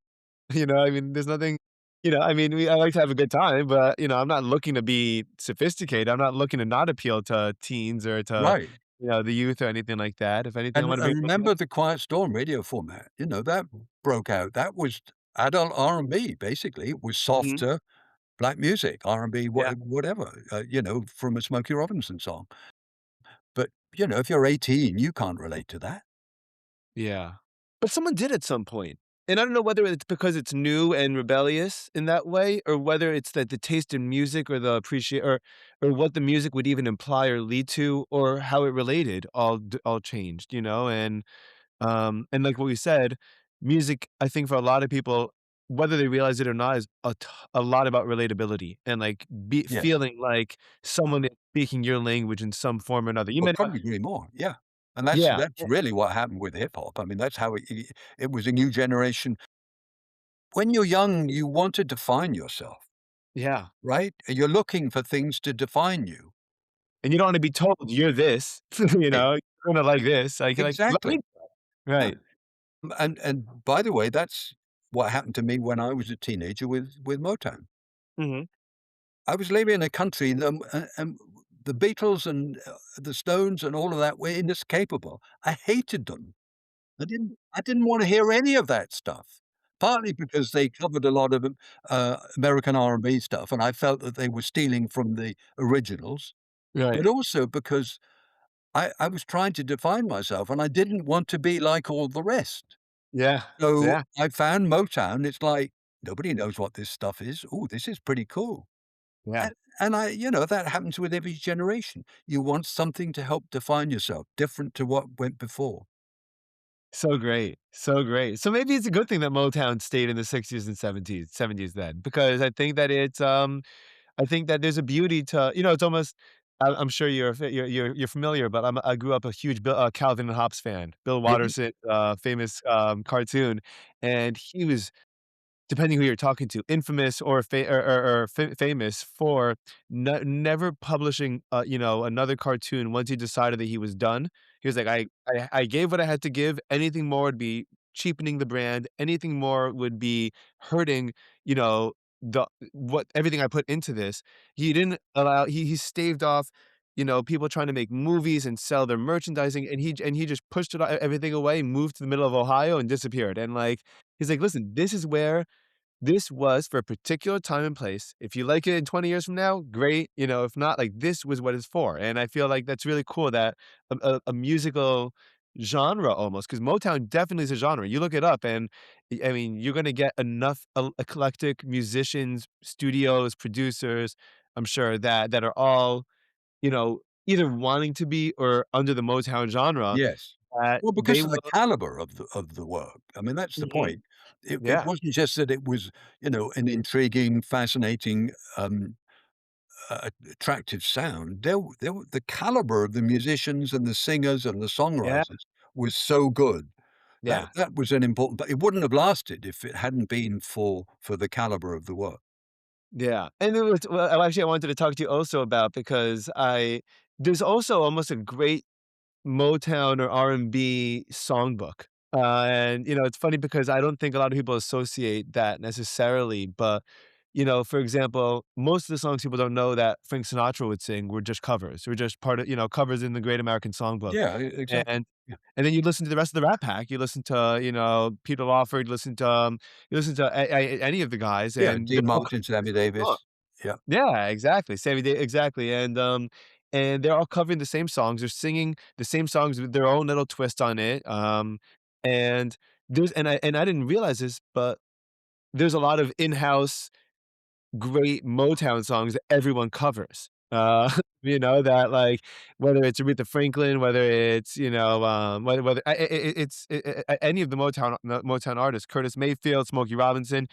I mean, there's nothing I mean, I like to have a good time, but, I'm not looking to be sophisticated. I'm not looking to not appeal to teens or to, right. the youth or anything like that. If anything, I And wanna and bring remember the Quiet Storm radio format, that broke out. That was adult R&B, basically. It was Mhm. softer black music, R&B, Yeah. whatever, from a Smokey Robinson song. But, if you're 18, you can't relate to that. Yeah. But someone did at some point, and I don't know whether it's because it's new and rebellious in that way, or whether it's that the taste in music or the appreciate or what the music would even imply or lead to, or how it related all changed, and like what we said, music, I think for a lot of people, whether they realize it or not, is a lot about relatability and, like, Yes. feeling like someone is speaking your language in some form or another. You Well, may not. couldn't agree more, yeah. And that's Yeah, that's really what happened with hip hop. I mean, that's how it was a new generation. When you're young, you want to define yourself, yeah, right? You're looking for things to define you. and you don't wanna be told, "You're this," Right, "You're gonna like this." Let me exactly. Yeah. Right. And by the way, that's what happened to me when I was a teenager with Motown. Mhm. I was living in a country, and the Beatles and, the Stones and all of that were inescapable. I hated them. I didn't wanna hear any of that stuff, partly because they covered a lot of, American R&B stuff, and I felt that they were stealing from the originals, Right. but also because I was trying to define myself, and I didn't want to be like all the rest. Yeah. So, Yeah. I found Motown, it's like, nobody knows what this stuff is. "Ooh, this is pretty cool." Yeah. And that happens with every generation. You want something to help define yourself, different to what went before. So great, so great. So maybe it's a good thing that Motown stayed in the '60s and '70s then, because I think that there's a beauty to it's almost I'm sure you're familiar, but I grew up a huge Calvin and Hobbes fan. Bill Mhm. Watterson, famous, cartoon, and he was, depending who you're talking to, infamous or famous for never publishing, another cartoon once he decided that he was done. He was like, "I gave what I had to give. Anything more would be cheapening the brand. Anything more would be hurting, you know, the what everything I put into this." He didn't allow he staved off, people trying to make movies and sell their merchandising, and he just pushed everything away, moved to the middle of Ohio, and disappeared, and, like, he's like, "Listen, this is where this was for a particular time and place. If you like it in 20 years from now, great, if not, like, this was what it's for, and I feel like that's really cool that a musical genre almost, because Motown definitely is a genre. You look it up and, I mean, you're gonna get enough eclectic musicians, studios, producers, I'm sure that are all, either wanting to be or under the Motown genre, Yes. that Well, they because of will. the caliber of the work. I mean, that's the Mhm. point. It Yeah, wasn't just that it was, an intriguing, fascinating, attractive sound. The caliber of the musicians and the singers and the yeah, songwriters was so good. That yeah. that was an important but it wouldn't have lasted if it hadn't been for the caliber of the work. Yeah, and it was well, actually, I wanted to talk to you also about because I there's also almost a great Motown or R&B songbook, and, it's funny because I don't think a lot of people associate that necessarily, but, for example, most of the songs people don't know that Frank Sinatra would sing were just covers, were just part of covers in the Great American Songbook, Yeah, exactly. and Yeah. and then you listen to the rest of the Rat Pack, you listen to, Peter Lawford, you listen to any of the guys, Yeah, and they're Dean all Martin, covering Sammy the same song. Davis. Yeah. Yeah, exactly, Sammy Da exactly, and they're all covering the same songs, they're singing the same songs with their own little twist on it, and I didn't realize this, but there's a lot of in-house great Motown songs that everyone covers. That, like, whether it's Aretha Franklin, whether it's, whether any of the Motown artists, Curtis Mayfield, Smokey Robinson,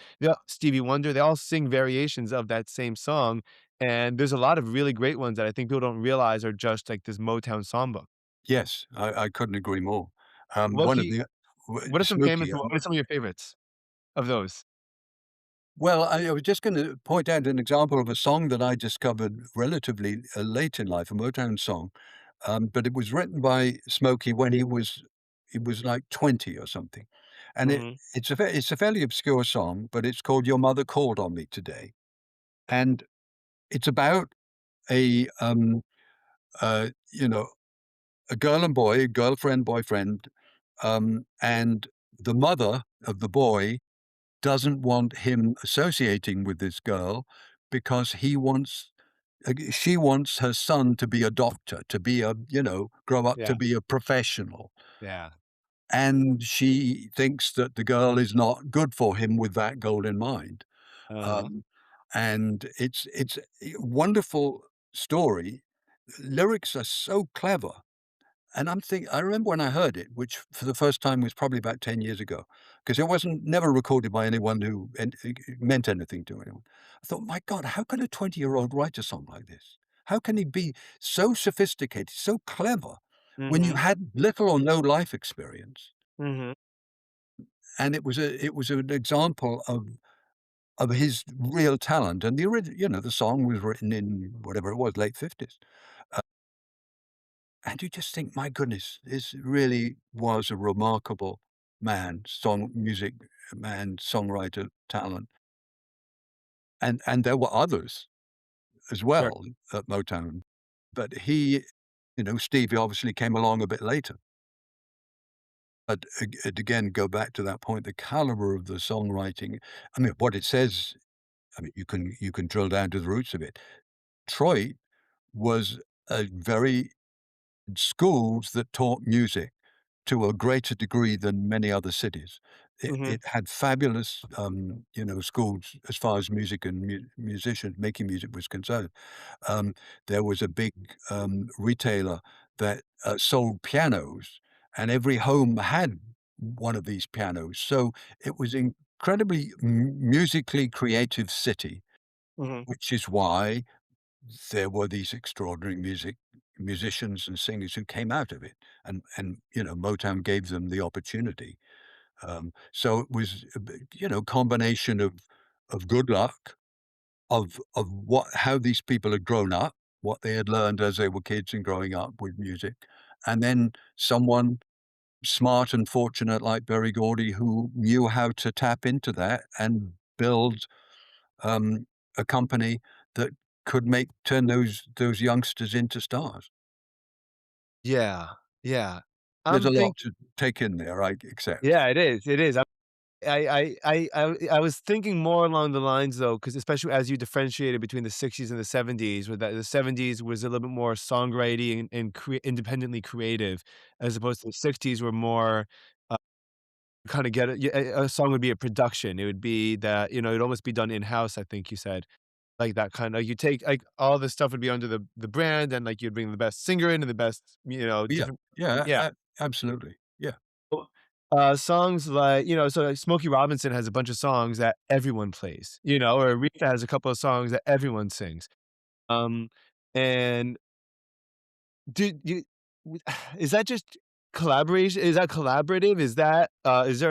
Stevie Wonder, they all sing variations of that same song, and there's a lot of really great ones that I think people don't realize are just, like, this Motown songbook. Yes, I couldn't agree more. What One can of you the what are some famous Smokey, what are some of your favorites of those? well, I was just gonna point out an example of a song that I discovered relatively, late in life, a Motown song, but it was written by Smokey when he was like 20 or something, and Mhm, it's a fairly obscure song, but it's called "Your Mother Called on Me Today," and it's about a, you know, a girl and boy, girlfriend, boyfriend, and the mother of the boy doesn't want him associating with this girl because she wants her son to be a doctor, to be grow up yeah, to be a professional. yeah, And she thinks that the girl is not good for him with that goal in mind. uh-huh, Um, and it's a wonderful story. Lyrics are so clever. And I remember when I heard it, which for the first time was probably about 10 years ago, because it wasn't never recorded by anyone who meant anything to anyone. I thought, "My God, how can a 20-year-old write a song like this? How can he be so sophisticated, so clever when you mhm, had little or no life experience?" mhm. And it was an example of his real talent, and the song was written in whatever it was, late '50s. And you just think, "My goodness, this really was a remarkable man, music man, songwriter, talent." And there were others as Sure. well at Motown, but Stevie obviously came along a bit later. But again, go back to that point, the caliber of the songwriting, I mean, what it says, I mean, you can drill down to the roots of it. Detroit was a very schools that taught music to a greater degree than many other cities. It Mhm, had fabulous, schools as far as music and musicians making music was concerned. Um, there was a big, retailer that, sold pianos, and every home had one of these pianos, so it was incredibly musically creative city, mhm. which is why there were these extraordinary musicians and singers who came out of it, and Motown gave them the opportunity. So it was combination of good luck, of what how these people had grown up, what they had learned as they were kids and growing up with music, and then someone smart and fortunate like Berry Gordy who knew how to tap into that and build um, a company that could make turn those youngsters into stars. Yeah, yeah. There's I'm a lot think to take in there, I accept. Yeah, it is, I was thinking more along the lines though, because especially as you differentiated between the '60s and the '70s, where the '70s was a little bit more songwriting and independently creative, as opposed to the '60s were more, uh, kinda get it a song would be a production. It would be that, it'd almost be done in-house, I think you said. Like that kinda you take like, all this stuff would be under the brand, and, like, you'd bring the best singer in and the best, Yeah, different yeah, yeah. absolutely. Yeah, Well, songs like, so like Smokey Robinson has a bunch of songs that everyone plays, or Aretha has a couple of songs that everyone sings. Um, and do you w is that just collaboration? Is that collaborative? Is there,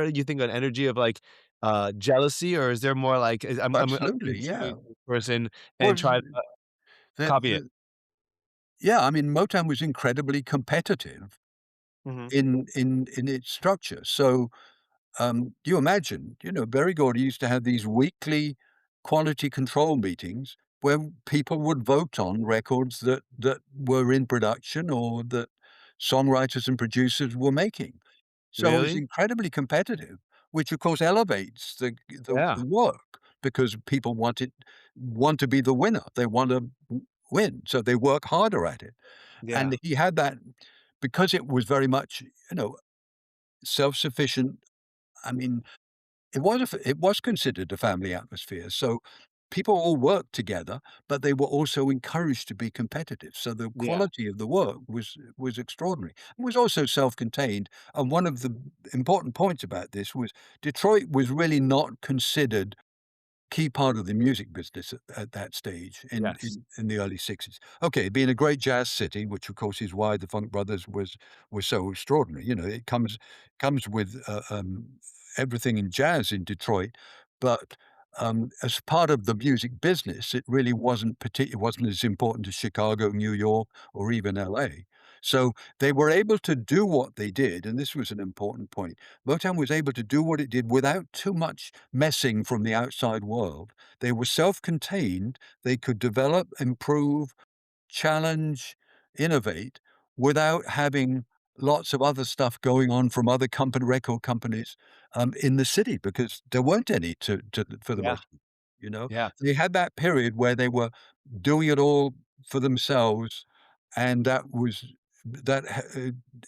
you think, an energy of, like, jealousy, or is there more like, I'm absolutely, consuming yeah. this person Well, and try to the copy it? the yeah, I mean, Motown was incredibly competitive Mhm. in its structure. So, you imagine, Berry Gordy used to have these weekly quality control meetings where people would vote on records that were in production or that songwriters and producers were making. So it was Really? incredibly competitive, which of course elevates Yeah. the work because people want to be the winner. They want to win, so they work harder at it. Yeah. And he had that because it was very much, self-sufficient. I mean, it was considered a family atmosphere, so people all worked together, but they were also encouraged to be competitive, so the Yeah. quality of the work was extraordinary. It was also self-contained, and one of the important points about this was Detroit was really not considered key part of the music business at that stage Yes. in the early '60s. Okay, being a great jazz city, which of course is why the Funk Brothers was so extraordinary. It comes with everything in jazz in Detroit, but as part of the music business, it wasn't as important as Chicago, New York, or even LA. So they were able to do what they did, and this was an important point. Motown was able to do what it did without too much messing from the outside world. They were self-contained. They could develop, improve, challenge, innovate without having lots of other stuff going on from other record companies, in the city because there weren't any for the Yeah. most part, you know? Yeah. They had that period where they were doing it all for themselves, and that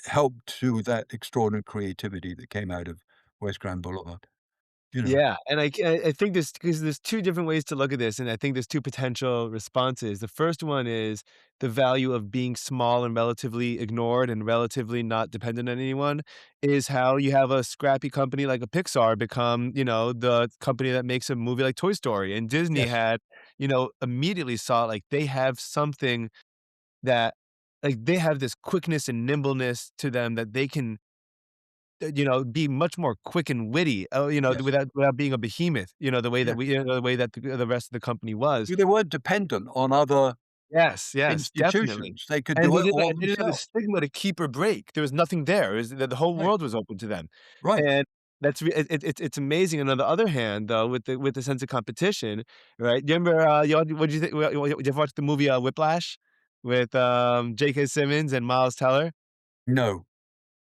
helped to that extraordinary creativity that came out of West Grand Boulevard, you know? Yeah, and I think there's, because there's 2 different ways to look at this, and I think there's 2 potential responses. The first one is the value of being small and relatively ignored and relatively not dependent on anyone, is how you have a scrappy company like a Pixar become, the company that makes a movie like Toy Story, and Disney Yes. had, immediately saw, like, they have something that, like, they have this quickness and nimbleness to them that they can, be much more quick and witty, Yes. without being a behemoth, Yeah. the way that the rest of the company was. Yeah, they weren't dependent on other Yes, yes, definitely. institutions. They could do it all And they didn't have a themselves. stigma to keep or break. There was nothing there. It was the whole Right. world was open to them. Right. And that's re it's amazing. And on the other hand, though, with the sense of competition, right? You remember, what'd you think, did you ever watch the movie, Whiplash with, J.K. Simmons and Miles Teller? No.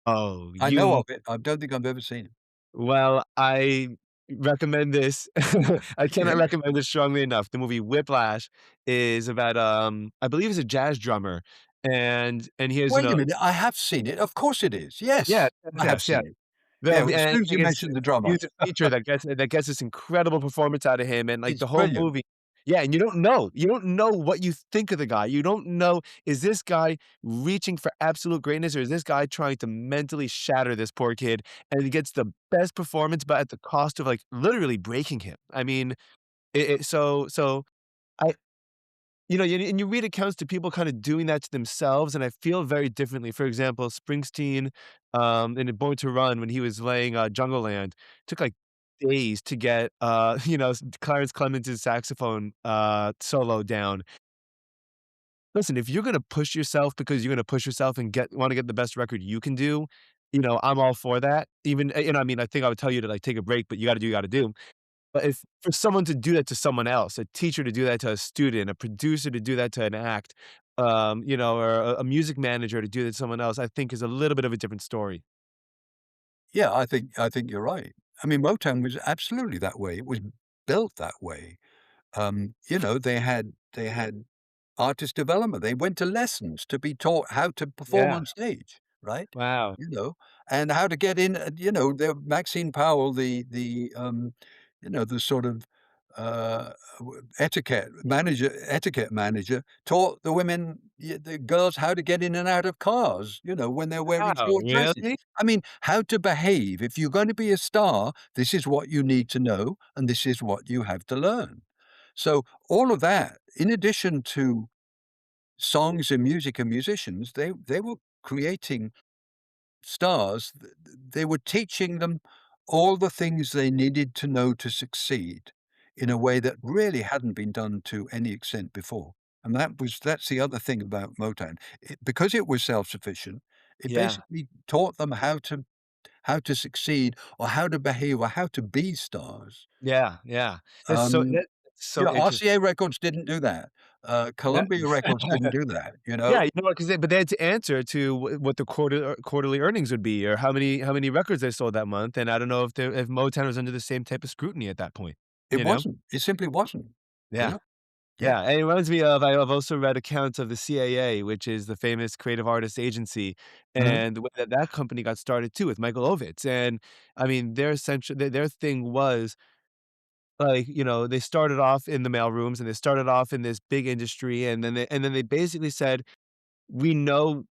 Oh, I know you of it. I don't think I've ever seen it. Well, I recommend this. I cannot Okay. recommend this strongly enough. The movie Whiplash is about, I believe he's a jazz drummer, and he has, Wait a minute, I have seen it. Of course it is. yeah, Yes, I have yes, yeah. seen it. Yeah, as And soon as you it's mentioned the a drummer, music feature that gets this incredible performance out of him, and, like, it's the whole brilliant. movie. Yeah, and you don't know what you think of the guy. You don't know, is this guy reaching for absolute greatness, or is this guy trying to mentally shatter this poor kid, and he gets the best performance, but at the cost of, like, literally breaking him. I mean, I and you read accounts to people kinda doing that to themselves, and I feel very differently. For example, Springsteen, in Born to Run, when he was laying, Jungle Land, took, like, days to get, Clarence Clemons' saxophone, solo down. Listen, if you're gonna push yourself because you're gonna push yourself and wanna get the best record you can do, I'm all for that. Even, I mean, I think I would tell you to, like, take a break, but you gotta do. But if for someone to do that to someone else, a teacher to do that to a student, a producer to do that to an act, or a music manager to do that to someone else, I think is a little bit of a different story. Yeah, I think you're right. I mean, Motown was absolutely that way. It was built that way. They had artist development. They went to lessons to be taught how to perform Yeah. on stage, right? Wow. You know, and how to get in, the Maxine Powell, the sort of, etiquette manager taught the women, the girls how to get in and out of cars, when they're wearing Wow, short dresses. really? I mean, how to behave. If you're gonna be a star, this is what you need to know, and this is what you have to learn. So, all of that, in addition to songs and music and musicians, they were creating stars. They were teaching them all the things they needed to know to succeed in a way that really hadn't been done to any extent before. And that's the other thing about Motown. Because it was self-sufficient, it Yeah. basically taught them how to succeed or how to behave or how to be stars. Yeah, yeah. Um, That's so interesting. RCA Records didn't do that. That Columbia Records didn't do that, you Yeah, know? you know what? Because they had to answer to what the quarterly earnings would be or how many records they sold that month, and I don't know if Motown was under the same type of scrutiny at that point, It you know? wasn't. It simply wasn't, you Yeah. know? Yeah. Yeah, and it reminds me of I've also read accounts of the CAA, which is the famous creative artist agency, Mhm. and the way that that company got started too with Michael Ovitz, and I mean, their thing was, like, they started off in the mail rooms, and they started off in this big industry, and then they basically said, "We know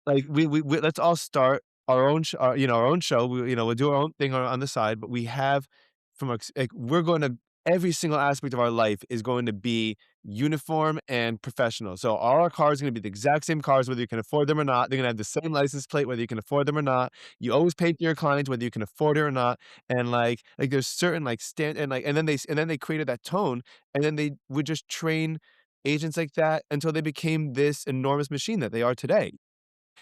like, we let's all start our own our own show, we'll do our own thing on the side, but we have from a like, we're gonna every single aspect of our life is going to be uniform and professional. So all our cars are gonna be the exact same cars, whether you can afford them or not. They're gonna have the same license plate, whether you can afford them or not. You always pay to your clients, whether you can afford it or not. And there's certain like stand and then they created that tone, and then they would just train agents like that until they became this enormous machine that they are today.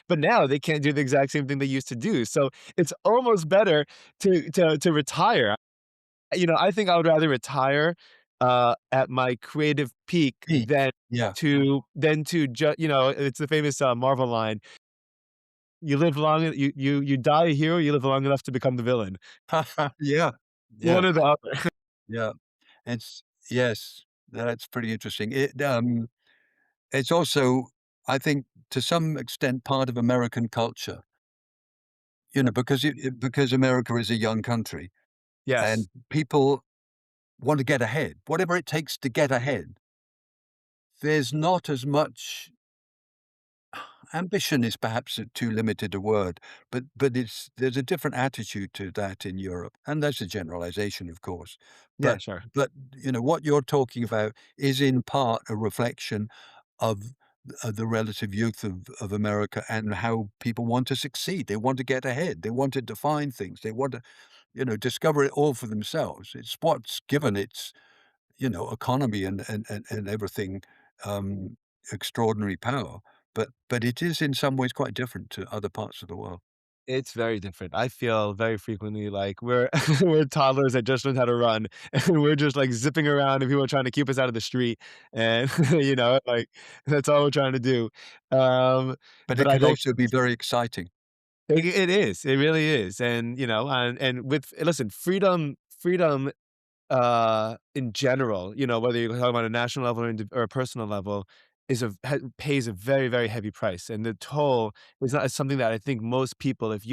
But now they can't do the exact same thing they used to do, so it's almost better to retire. I think I would rather retire, at my creative peak Peak. Yeah. it's the famous, Marvel line, "You live long you die a hero, you live long enough to become the villain." Yeah. Yeah. One or the other. Yeah. It's yes, that's pretty interesting. It's also, I think, to some extent, part of American culture, because America is a young country and Yes. people want to get ahead, whatever it takes to get ahead. There's not as much ambition is perhaps too limited a word, but there's a different attitude to that in Europe, and that's a generalization, of course. Yeah, But sure. but, what you're talking about is in part a reflection of, the relative youth of America and how people want to succeed. They want to get ahead. They want to define things. They want to, discover it all for themselves. It's what's given its, economy and everything, um, extraordinary power, but it is in some ways quite different to other parts of the world. It's very different. I feel very frequently like we're we're toddlers that just learned how to run, and we're just, like, zipping around, and people are trying to keep us out of the street, and, that's all we're trying to do. But But it I can think also be very exciting. it is, it really is, and with listen, freedom in general, whether you're talking about a national level or a personal level, pays a very, very heavy price, and the toll is not something that I think most people, if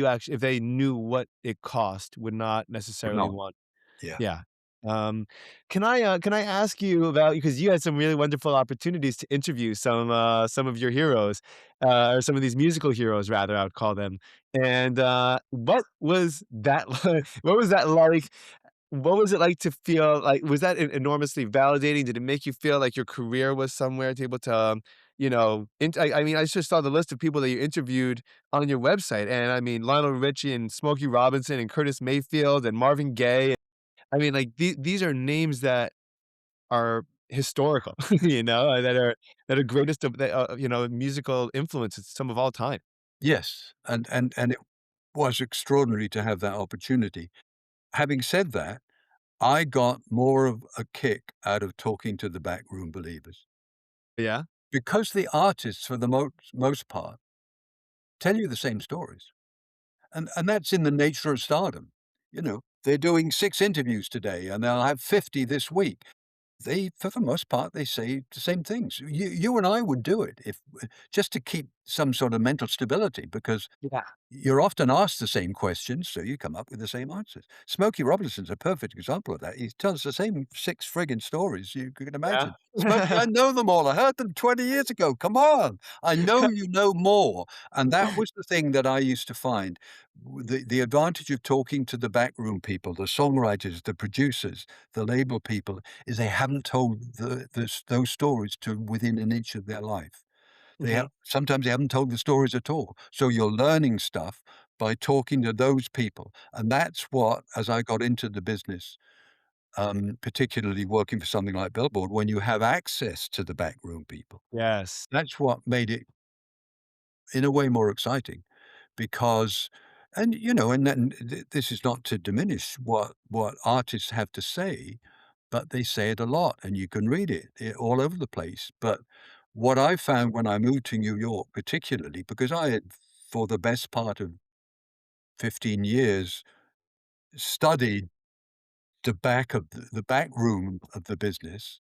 they knew what it cost, would not Would necessarily not. want. Yeah. Yeah. Um, can I ask you about because you had some really wonderful opportunities to interview some of your heroes, or some of these musical heroes rather, I would call them, and, what was that what was that like? What was it like to feel like was that enormously validating? Did it make you feel like your career was somewhere to able to, I mean, I just saw the list of people that you interviewed on your website, and I mean, Lionel Richie and Smokey Robinson and Curtis Mayfield and Marvin Gaye. I mean, like, these are names that are historical, that are greatest of musical influences, some of all time. Yes, and it was extraordinary to have that opportunity. Having said that, I got more of a kick out of talking to the backroom believers Yeah? because the artists, for the most part, tell you the same stories. And that's in the nature of stardom. they're doing 6 interviews today, and they'll have 50 this week. They for the most part, they say the same things. You and I would do it if just to keep some sort of mental stability because Yeah. you're often asked the same questions, so you come up with the same answers. Smokey Robinson's a perfect example of that. He tells the same 6 frigging stories you can Yeah. imagine. "Smokey, I know them all. I heard them 20 years ago. Come on. I know you know more." And that was the thing that I used to find. The advantage of talking to the backroom people, the songwriters, the producers, the label people, is they haven't told those stories to within an inch of their life. They have Mhm. sometimes they haven't told the stories at all. So you're learning stuff by talking to those people, and that's what as I got into the business, particularly working for something like Billboard, when you have access to the backroom people, Yes. that's what made it, in a way, more exciting because and then this is not to diminish what artists have to say, but they say it a lot, and you can read it all over the place. But what I found when I moved to New York, particularly because I had, for the best part of 15 years, studied the back room of the business.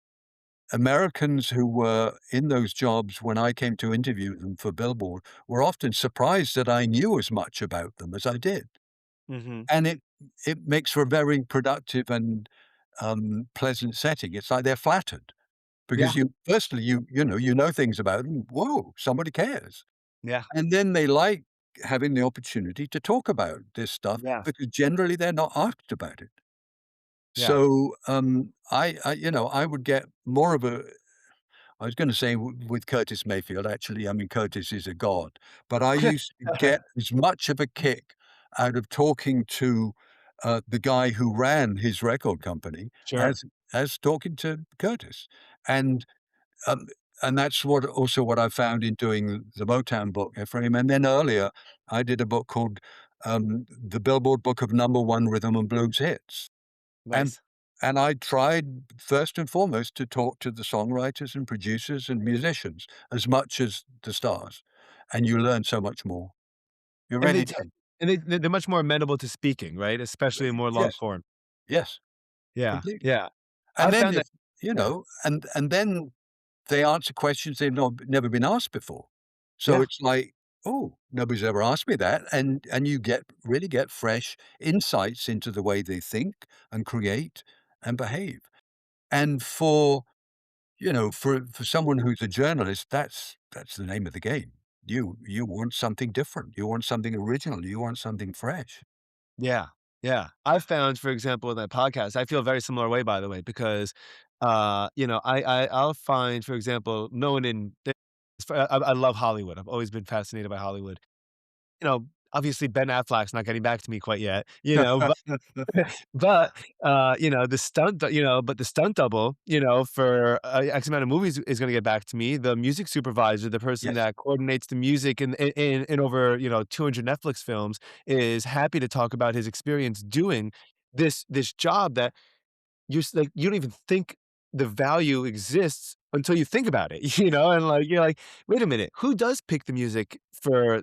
Americans who were in those jobs when I came to interview them for Billboard were often surprised that I knew as much about them as I did. Mhm. And it makes for a very productive and, pleasant setting. It's like they're flattered because Yeah. you firstly, you know things about them. "Whoa, somebody cares." Yeah. And then they like having the opportunity to talk about this stuff Yeah. because generally they're not asked about it. Yeah. So, I would get more of a I was gonna say with Curtis Mayfield, actually, I mean, Curtis is a god, but I used to get as much of a kick out of talking to, the guy who ran his record company Sure. as talking to Curtis, and, um, and that's what I found in doing the Motown book, Ephraim, and then earlier, I did a book called, The Billboard Book of Number 1 Rhythm and Blues Hits. And Nice. and I tried first and foremost to talk to the songwriters and producers and musicians as much as the stars, and you learn so much more. You And they really t do. and they're much more amenable to speaking, right? Especially in more long Yes, form. yes, Yeah. completely. Yeah. I And then found that if yeah. and then they answer questions they've not never been asked before. So Yeah. it's like, "Oh, nobody's ever asked me that," and you really get fresh insights into the way they think and create and behave. And for someone who's a journalist, that's the name of the game. You want something different. You want something original. You want something fresh. Yeah, yeah. I've found, for example, with my podcast, I feel a very similar way, by the way, because, I'll find, for example, no one in I love Hollywood. I've always been fascinated by Hollywood. Obviously Ben Affleck's not getting back to me quite yet, but, the stunt double, for, X amount of movies is gonna get back to me. The music supervisor, the person Yes, that coordinates the music in over, 200 Netflix films is happy to talk about his experience doing this job that you don't even think the value exists until you think about it, and, you're like, "Wait a minute, who does pick the music for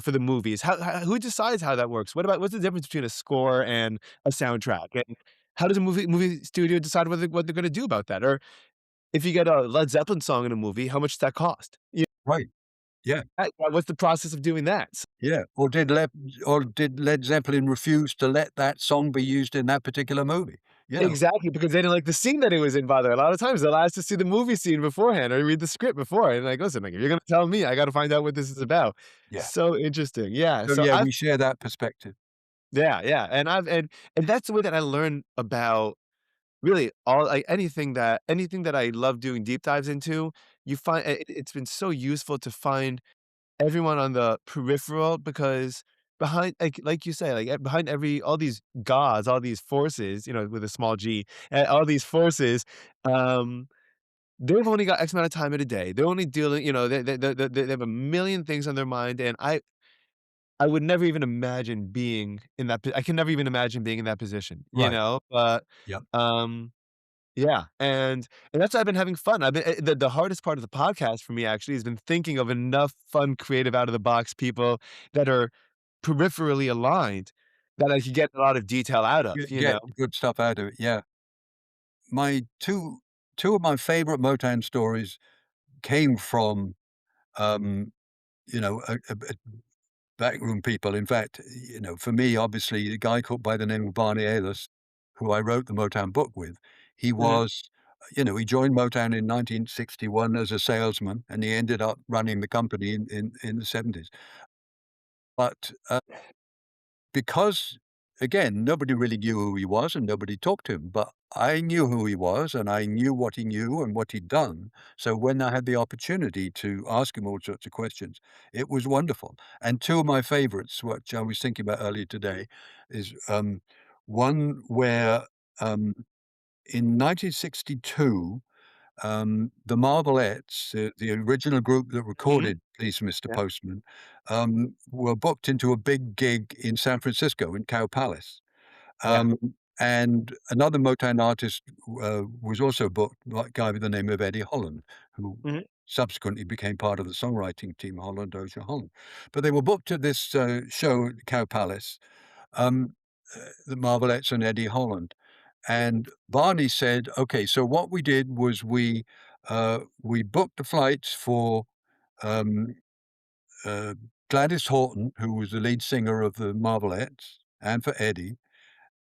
for the movies? How who decides how that works? What's the difference between a score and a soundtrack? And how does a movie studio decide what they're gonna do about that? Or if you get a Led Zeppelin song in a movie, how much does that cost? right. Yeah, What's the process of doing that?" yeah. Or did Led Zeppelin refuse to let that song be used in that particular movie? You know? Exactly, because they didn't like the scene that it was in, by the way. A lot of times they'll ask to see the movie scene beforehand or read the script before, and like, "Listen, like, if you're gonna tell me, I gotta find out what this is about." Yeah. So interesting, yeah, So, so yeah, I've we share that perspective. yeah, yeah, and that's the way that I learn about really all like, anything that I love doing deep dives into, you find it's been so useful to find everyone on the peripheral because behind like you say, behind every all these gods, all these forces, with a small g, all these forces, um, they've only got X amount of time in a day. They're only dealing, they have a million things on their mind, and I would never even imagine being in that I can never even imagine being in that position, Right. But, Yep. um yeah, and that's why I've been having fun. I've been the hardest part of the podcast for me actually has been thinking of enough fun, creative, out of the box people that are peripherally aligned that I could get a lot of detail out of, you Get know? good stuff out of it, yeah. My 2 of my favorite Motown stories came from, um, a backroom people. In fact, for me, obviously, a guy called by the name of Barney Ales, who I wrote the Motown book with, he Mhm, was he joined Motown in 1961 as a salesman, and he ended up running the company in the '70s. But, because, again, nobody really knew who he was and nobody talked to him, but I knew who he was and I knew what he knew and what he'd done. So when I had the opportunity to ask him all sorts of questions, it was wonderful. And 2 of my favorites, which I was thinking about earlier today, is, one where, um, in 1962, the Marvelettes, the original group that mhm, recorded Please Mr. yeah, Postman, were booked into a big gig in San Francisco in Cow Palace. yeah, Um, and another Motown artist, was also booked, a guy with the name of Eddie Holland, who mhm, subsequently became part of the songwriting team, Holland Dozier Holland. But they were booked at this, show at Cow Palace, um, the Marvelettes and Eddie Holland. And Barney said, "Okay, so what we did was we booked the flights for, um, uh, Gladys Horton, who was the lead singer of the Marvelettes, and for Eddie,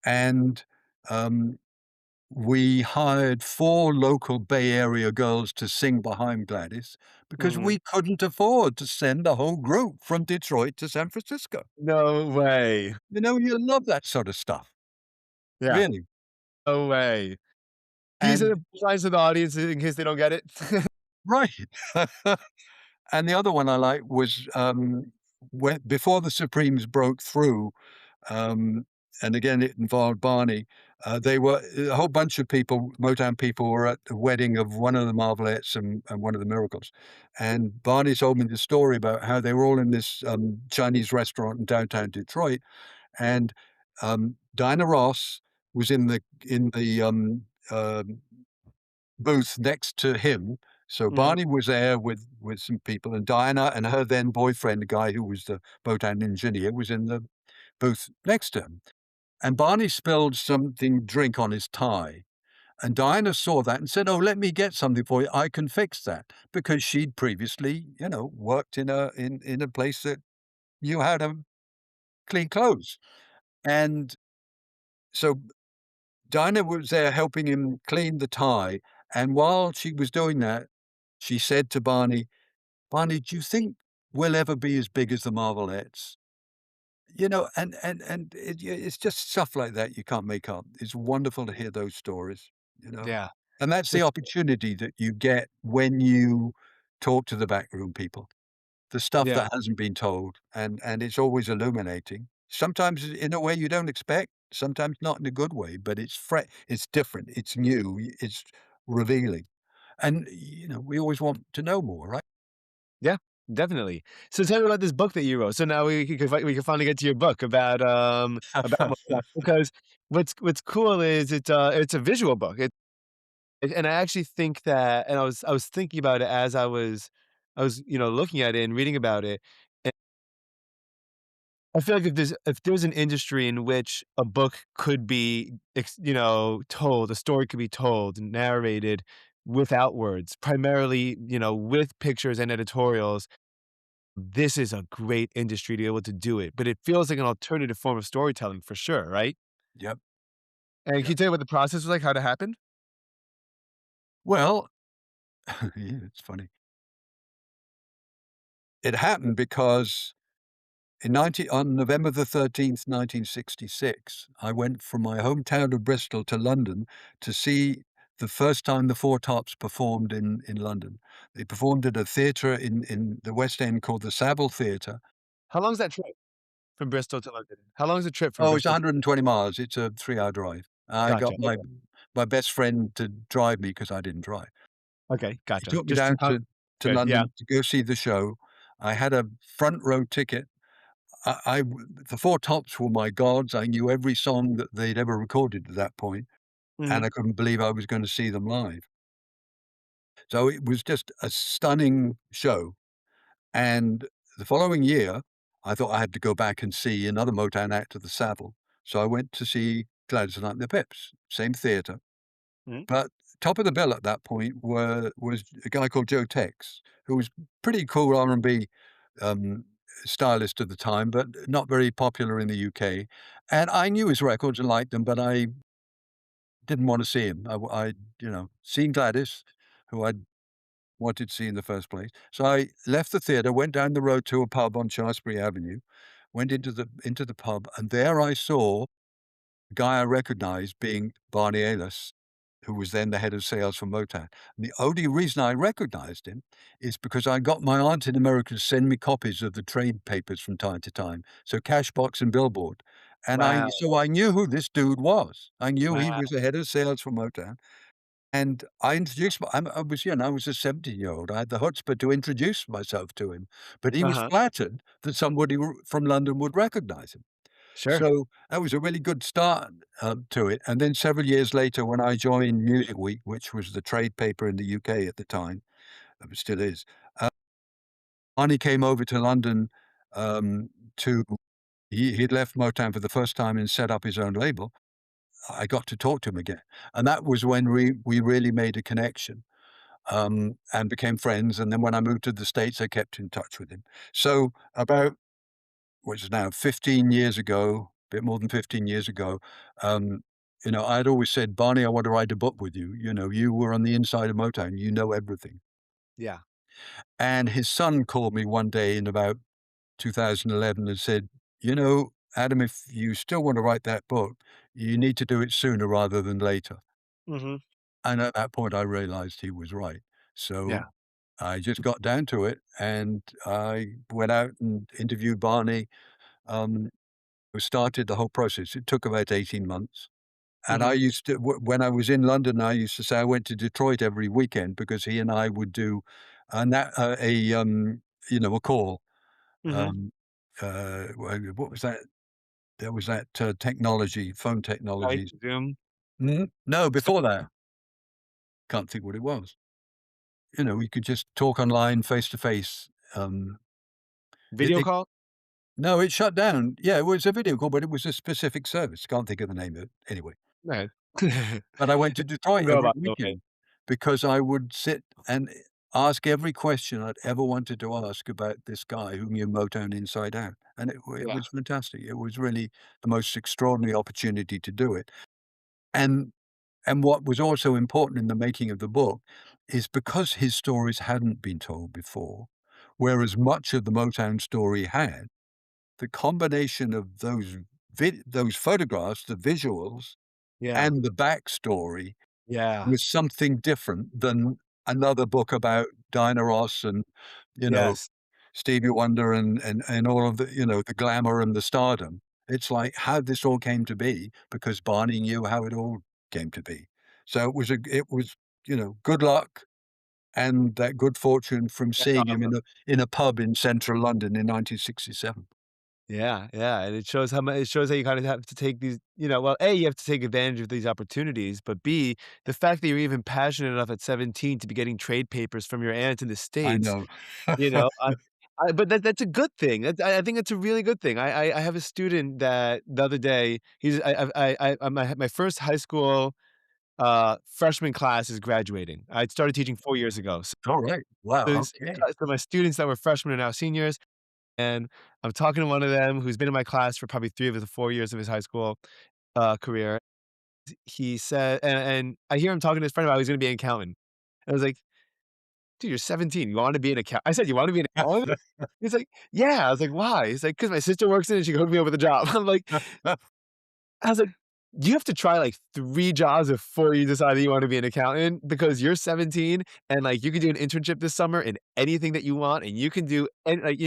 and, um, we hired 4 local Bay Area girls to sing behind Gladys because mhm. we couldn't afford to send the whole group from Detroit to San Francisco." No way. You love that sort of stuff, Yeah, really. no way. Can you say And the lines to the audience in case they don't get it? right. And the other one I like was, when before the Supremes broke through, um, and again, it involved Barney, they were a whole bunch of people, Motown people were at the wedding of one of the Marvelettes and one of the Miracles. And Barney told me the story about how they were all in this, Chinese restaurant in downtown Detroit, and, Diana Ross was in the booth next to him. So Mhm, Barney was there with some people, and Diana and her then boyfriend, the guy who was the Motown engineer, was in the booth next to him. And Barney spilled something drink on his tie, and Diana saw that and said, "Oh, let me get something for you. I can fix that." Because she'd previously, worked in a place that knew how to clean clothes. And so Dinah was there helping him clean the tie, and while she was doing that, she said to Barney, "Barney, do you think we'll ever be as big as the Marvelettes?" It's just stuff like that you can't make up. It's wonderful to hear those stories, you know? yeah. And that's the It's opportunity that you get when you talk to the backroom people. The stuff yeah, that hasn't been told, and it's always illuminating. Sometimes in a way you don't expect, sometimes not in a good way, but it's different, it's new, it's revealing. And, we always want to know more, right? yeah, definitely. So tell me about this book that you wrote. So now we can finally get to your book about Motown because what's cool is it's a visual book. And I actually think that and I was thinking about it as I was, looking at it and reading about it. And I feel like if there's an industry in which a book could be told, a story could be told, narrated without words, primarily, with pictures and editorials, this is a great industry to be able to do it. But it feels like an alternative form of storytelling for sure, right? Yep, And can you yep. tell me what the process was like, how it happened? Well, yeah, it's funny. It happened because on November the 13th, 1966, I went from my hometown of Bristol to London to see the first time the Four Tops performed in London. They performed at a theatre in the West End called the Savile Theatre. How long is that trip from Bristol to London? How long is the trip from Oh, it's Bristol to 120 miles. It's a 3-hour drive. I Gotcha, got my okay. my best friend to drive me because I didn't drive. Okay, He gotcha. took me Just down how to good, yeah. London to go see the show. I had a front row ticket. The Four Tops were my gods. I knew every song that they'd ever recorded at that point, and Mhm. I couldn't believe I was gonna see them live. So it was just a stunning show, and the following year, I thought I had to go back and see another Motown act at the Savile, So I went to see Gladys and the Pips, same theatre, Mhm. but top of the bill at that point was a guy called Joe Tex, who was pretty cool R&B, um, stylist at the time, but not very popular in the UK, and I knew his records and liked them, but I didn't wanna see him. Seen Gladys, who I'd wanted to see in the first place. So I left the theatre, went down the road to a pub on Shaftesbury Avenue, went into the pub, and there I saw a guy I recognized being Barney Ales, who was then the head of sales for MoTown. And the only reason I recognized him is because I got my aunt in America to send me copies of the trade papers from time to time, so Cashbox and Billboard. And Wow, I knew who this dude was. I knew he was wow. the head of sales for MoTown. And I introduced my I was, I was a 17-year-old. I had the chutzpah to introduce myself to him, but he was Uh-huh. flattered that somebody from London would recognize him. Sure. So, that was a really good start, to it, and then several years later, when I joined Music Week, which was the trade paper in the UK at the time, it still is, uh, Arnie came over to London, um, to he'd left Motown for the first time and set up his own label. I got to talk to him again, and that was when we really made a connection, and became friends, and then when I moved to the States, I kept in touch with him. So, about which is now 15 years ago, a bit more than 15 years ago, um, I'd always said, "Barney, I want to write a book with you. You were on the inside of Motown. You know everything." Yeah. And his son called me one day in about 2011 and said, Adam, if you still want to write that book, you need to do it sooner rather than later." Mhm. And at that point, I realized he was right. So Yeah. I just got down to it and I went out and interviewed Barney. Um, we started the whole process. It took about 18 months. And I Mhm. used to when I was in London, I used to say I went to Detroit every weekend because he and I would do a call. Mhm. Um, what was that? There was that, technology, phone Right, technologies. Zoom, Mhm. No, before that, can't think what it was. We could just talk online face to face. video It call? No, it shut down. Yeah, it was a video call, but it was a specific service. Can't think of the name of it. Anyway. Right. But I went to Detroit every Robot noise. weekend because I would sit and ask every question I'd ever wanted to ask about this guy who knew Motown inside out, and it Yeah. was fantastic. It was really the most extraordinary opportunity to do it. And and what was also important in the making of the book is because his stories hadn't been told before, whereas much of the Motown story had, the combination of those photographs, the visuals, Yeah. and the backstory Yeah. was something different than another book about Diana Ross and, you know, Yes. Stevie Wonder and all of the glamour and the stardom. It's like how this all came to be because Barney knew how it all came to be. So it was good luck and that good fortune from That's seeing him awesome. in a pub in central London in 1967. Yeah, yeah, and it shows how you kind of have to take these, well, A, you have to take advantage of these opportunities, but B, the fact that you're even passionate enough at 17 to be getting trade papers from your aunt in the I States, know. you know, but that's a good thing. I think it's a really good thing. I have a student that the other day, he's my first high school, freshman class is graduating. I started teaching 4 years ago. Alright. Wow, Those okay. so my students that were freshmen are now seniors, and I'm talking to one of them who's been in my class for probably 3 of the 4 years of his high school, career. He said and I hear him talking to his friend about he's gonna be an accountant. I was like, "Dude, you're 17, you wanna be an account" I said, "You wanna be an accountant?" He's like, "Yeah." I was like, "Why?" He's like, "'Cause my sister works in it and she hooked me up with a job." I'm like I was like, "You have to try, like, 3 jobs before you decide that you wanna be an accountant because you're 17 and, like, you could do an internship this summer in anything that you want, and you can do and, like,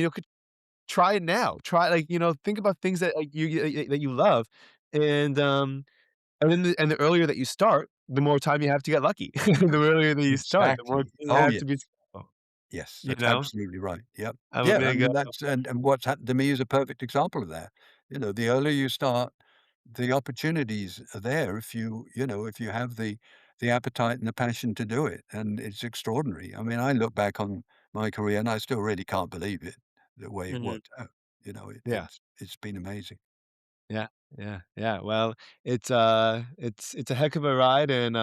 try it now. Try like, think about things that, like, that you love, and, the earlier that you start, the more time you have to get lucky. The earlier that you start, the more time Exactly. you Oh, have yes. to be successful, Yes, you that's know? absolutely right. Yep. I'm a Yeah, I big, mean, that's and what's happened to me is a perfect example of that. The earlier you start, the opportunities are there if you have the appetite and the passion to do it, and it's extraordinary. I mean, I look back on my career and I still really can't believe it, the way it Mhm. worked out. Yeah, It's been amazing. yeah. Yeah, yeah. Well, it's a heck of a ride, and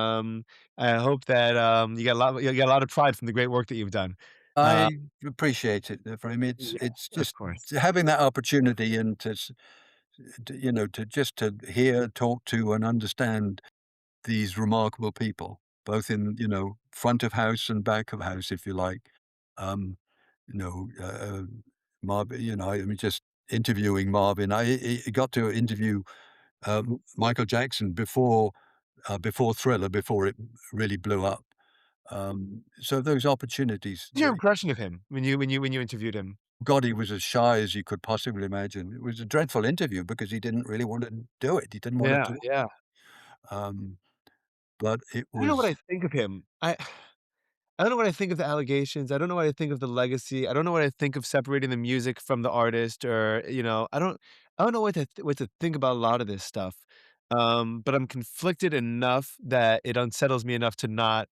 I hope that you get a lot of pride from the great work that you've done. Uh, I appreciate it, for him. yeah, It's of just course. having that opportunity and you know, to just to hear, talk to, and understand these remarkable people, both in, you know, front of house and back of house, if you like. Um, you know, Marvin, you know, I mean, just interviewing Marvin. I got to interview Michael Jackson before Thriller, before it really blew up. So those opportunities, What's your impression of him when you interviewed him? God, he was as shy as you could possibly imagine. It was a dreadful interview because he didn't really want to do it. He didn't want to Yeah, talk. yeah. Um, but it I don't know what I was think of him. I don't know what I think of the allegations. I don't know what I think of the legacy. I don't know what I think of separating the music from the artist, or, I don't know what to think about a lot of this stuff. But I'm conflicted enough that it unsettles me enough to not,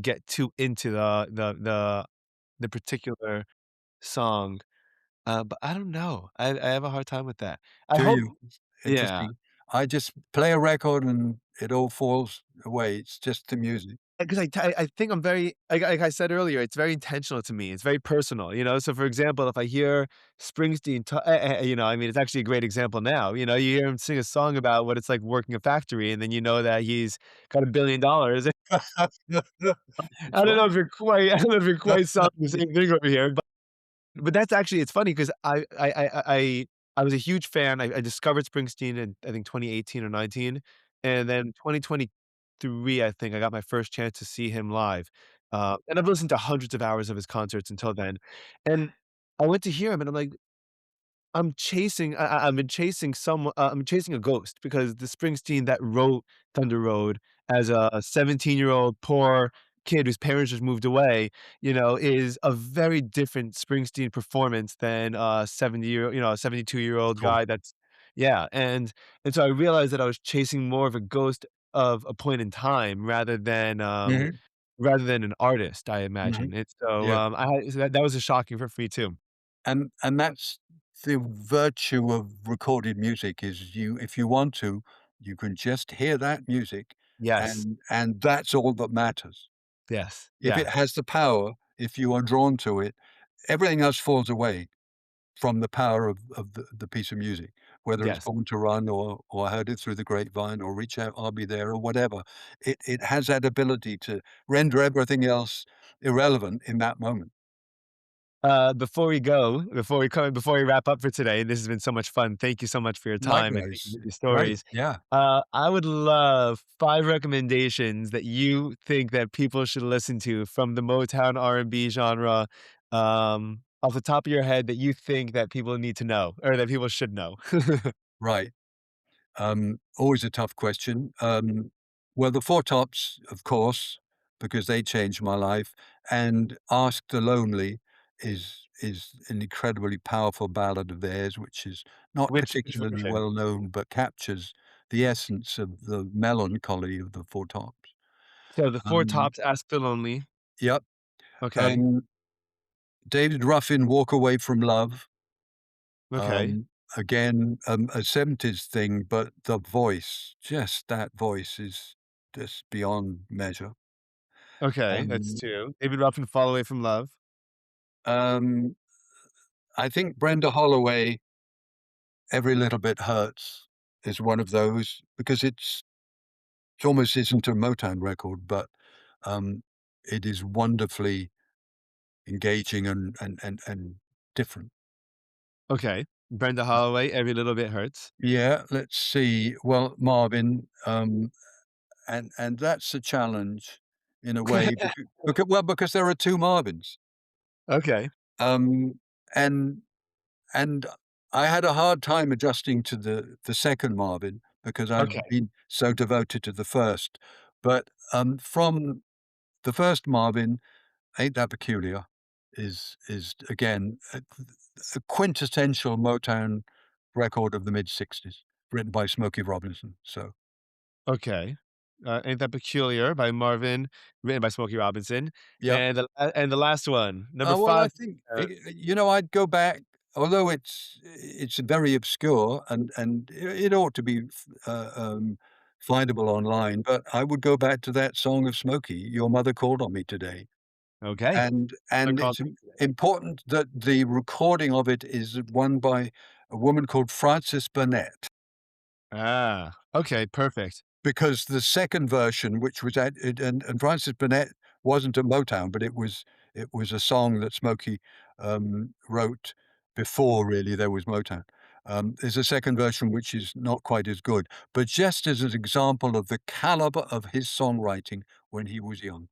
get too into the particular song. But I don't know. I have a hard time with that. I to hope. you. Yeah. Interesting. I just play a record and it all falls away. It's just the music. Because I think I'm very, like I said earlier, it's very intentional to me, it's very personal, you know? So, for example, if I hear Springsteen I mean, it's actually a great example now, you hear him sing a song about what it's like working a factory, and then you know that he's got $1 billion. That's right. I don't know if you're quite selling the same thing over here, but that's actually, it's funny 'cause I was a huge fan. I discovered Springsteen in, I think, 2018 or 19, and then 2023, I think, I got my first chance to see him live. And I've listened to hundreds of hours of his concerts until then, and I went to hear him, and I'm like, I've been chasing I'm chasing a ghost, because the Springsteen that wrote Thunder Road as a 17-year-old poor kid whose parents just moved away, is a very different Springsteen performance than a 72-year-old Cool. guy that's, yeah, and so I realized that I was chasing more of a ghost of a point in time, Mhm, rather than an artist, I mhm. imagine. It's so, Yeah. so that was a shocking for me too. And that's the virtue of recorded music is you if you want to, you can just hear that music Yes. and that's all that matters. Yes. If it Yeah. has the power, if you are drawn to it, everything else falls away from the power of the piece of music, whether it's Yes. Born to Run or Heard It Through the Grapevine or Reach Out, I'll Be There or whatever. It has that ability to render everything else irrelevant in that moment. Before we wrap up for today, this has been so much fun. Thank you so much for your time, and thank you Likewise. for your Great. stories. Yeah. I would love 5 recommendations that you think that people should listen to from the Motown R&B genre, off the top of your head, that you think that people need to know, or that people should know. Right. Always a tough question. Well, the Four Tops, of course, because they changed my life, and Ask the Lonely is an incredibly powerful ballad of theirs, which is not Which particularly version? well known, but captures the essence of the melancholy of the Four Tops. So the 4 Um, tops, Ask the Lonely. yep. Okay. Um, David Ruffin, Walk Away from Love. Okay. Um, again, a '70s thing, but the voice, just that voice is just beyond measure. Okay, that's Um, 2. David Ruffin, Fall Away from Love. um, I think Brenda Holloway, Every Little Bit Hurts is one of those because it almost isn't a Motown record, but, um, it is wonderfully engaging and different. Okay. Brenda Holloway, Every Little Bit Hurts. Yeah, let's see. Well, Marvin, and that's a challenge in a way because there are 2 Marvins. Okay, Um, and and I had a hard time adjusting to the second Marvin because okay, I've been so devoted to the first. But, from the first Marvin, Ain't That Peculiar is again a quintessential Motown record of the mid-60s, written by Smokey Robinson. So, okay. Ain't That Peculiar by Marvin, written by Smokey Robinson, yep. and the last one, number Well, I 5, think, uh you know, I'd go back. although it's very obscure and it ought to be findable online, but I would go back to that song of Smokey, "Your Mother Called on Me Today." Okay. And Called it's important that the recording of it is one by a woman called Frances Burnett, okay, perfect. because the second version, which was at it and Frances Burnett wasn't at MoTown, but it was a song that Smokey, wrote before really there was MoTown. There's a second version which is not quite as good, but just as an example of the caliber of his songwriting when he was young.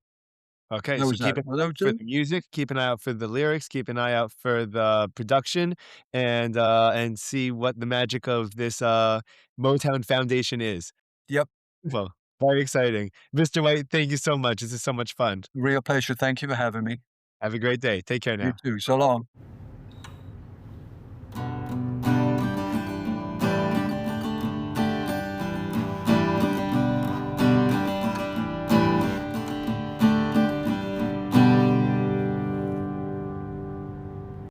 Okay, so Those keep that an are eye out those for 2? the music, keep an eye out for the lyrics, keep an eye out for the production, and see what the magic of this, Motown Foundation is. Yep. Well, very exciting. Mr. White, thank you so much. This is so much fun. Real pleasure. Thank you for having me. Have a great day. Take care You now. too. So long.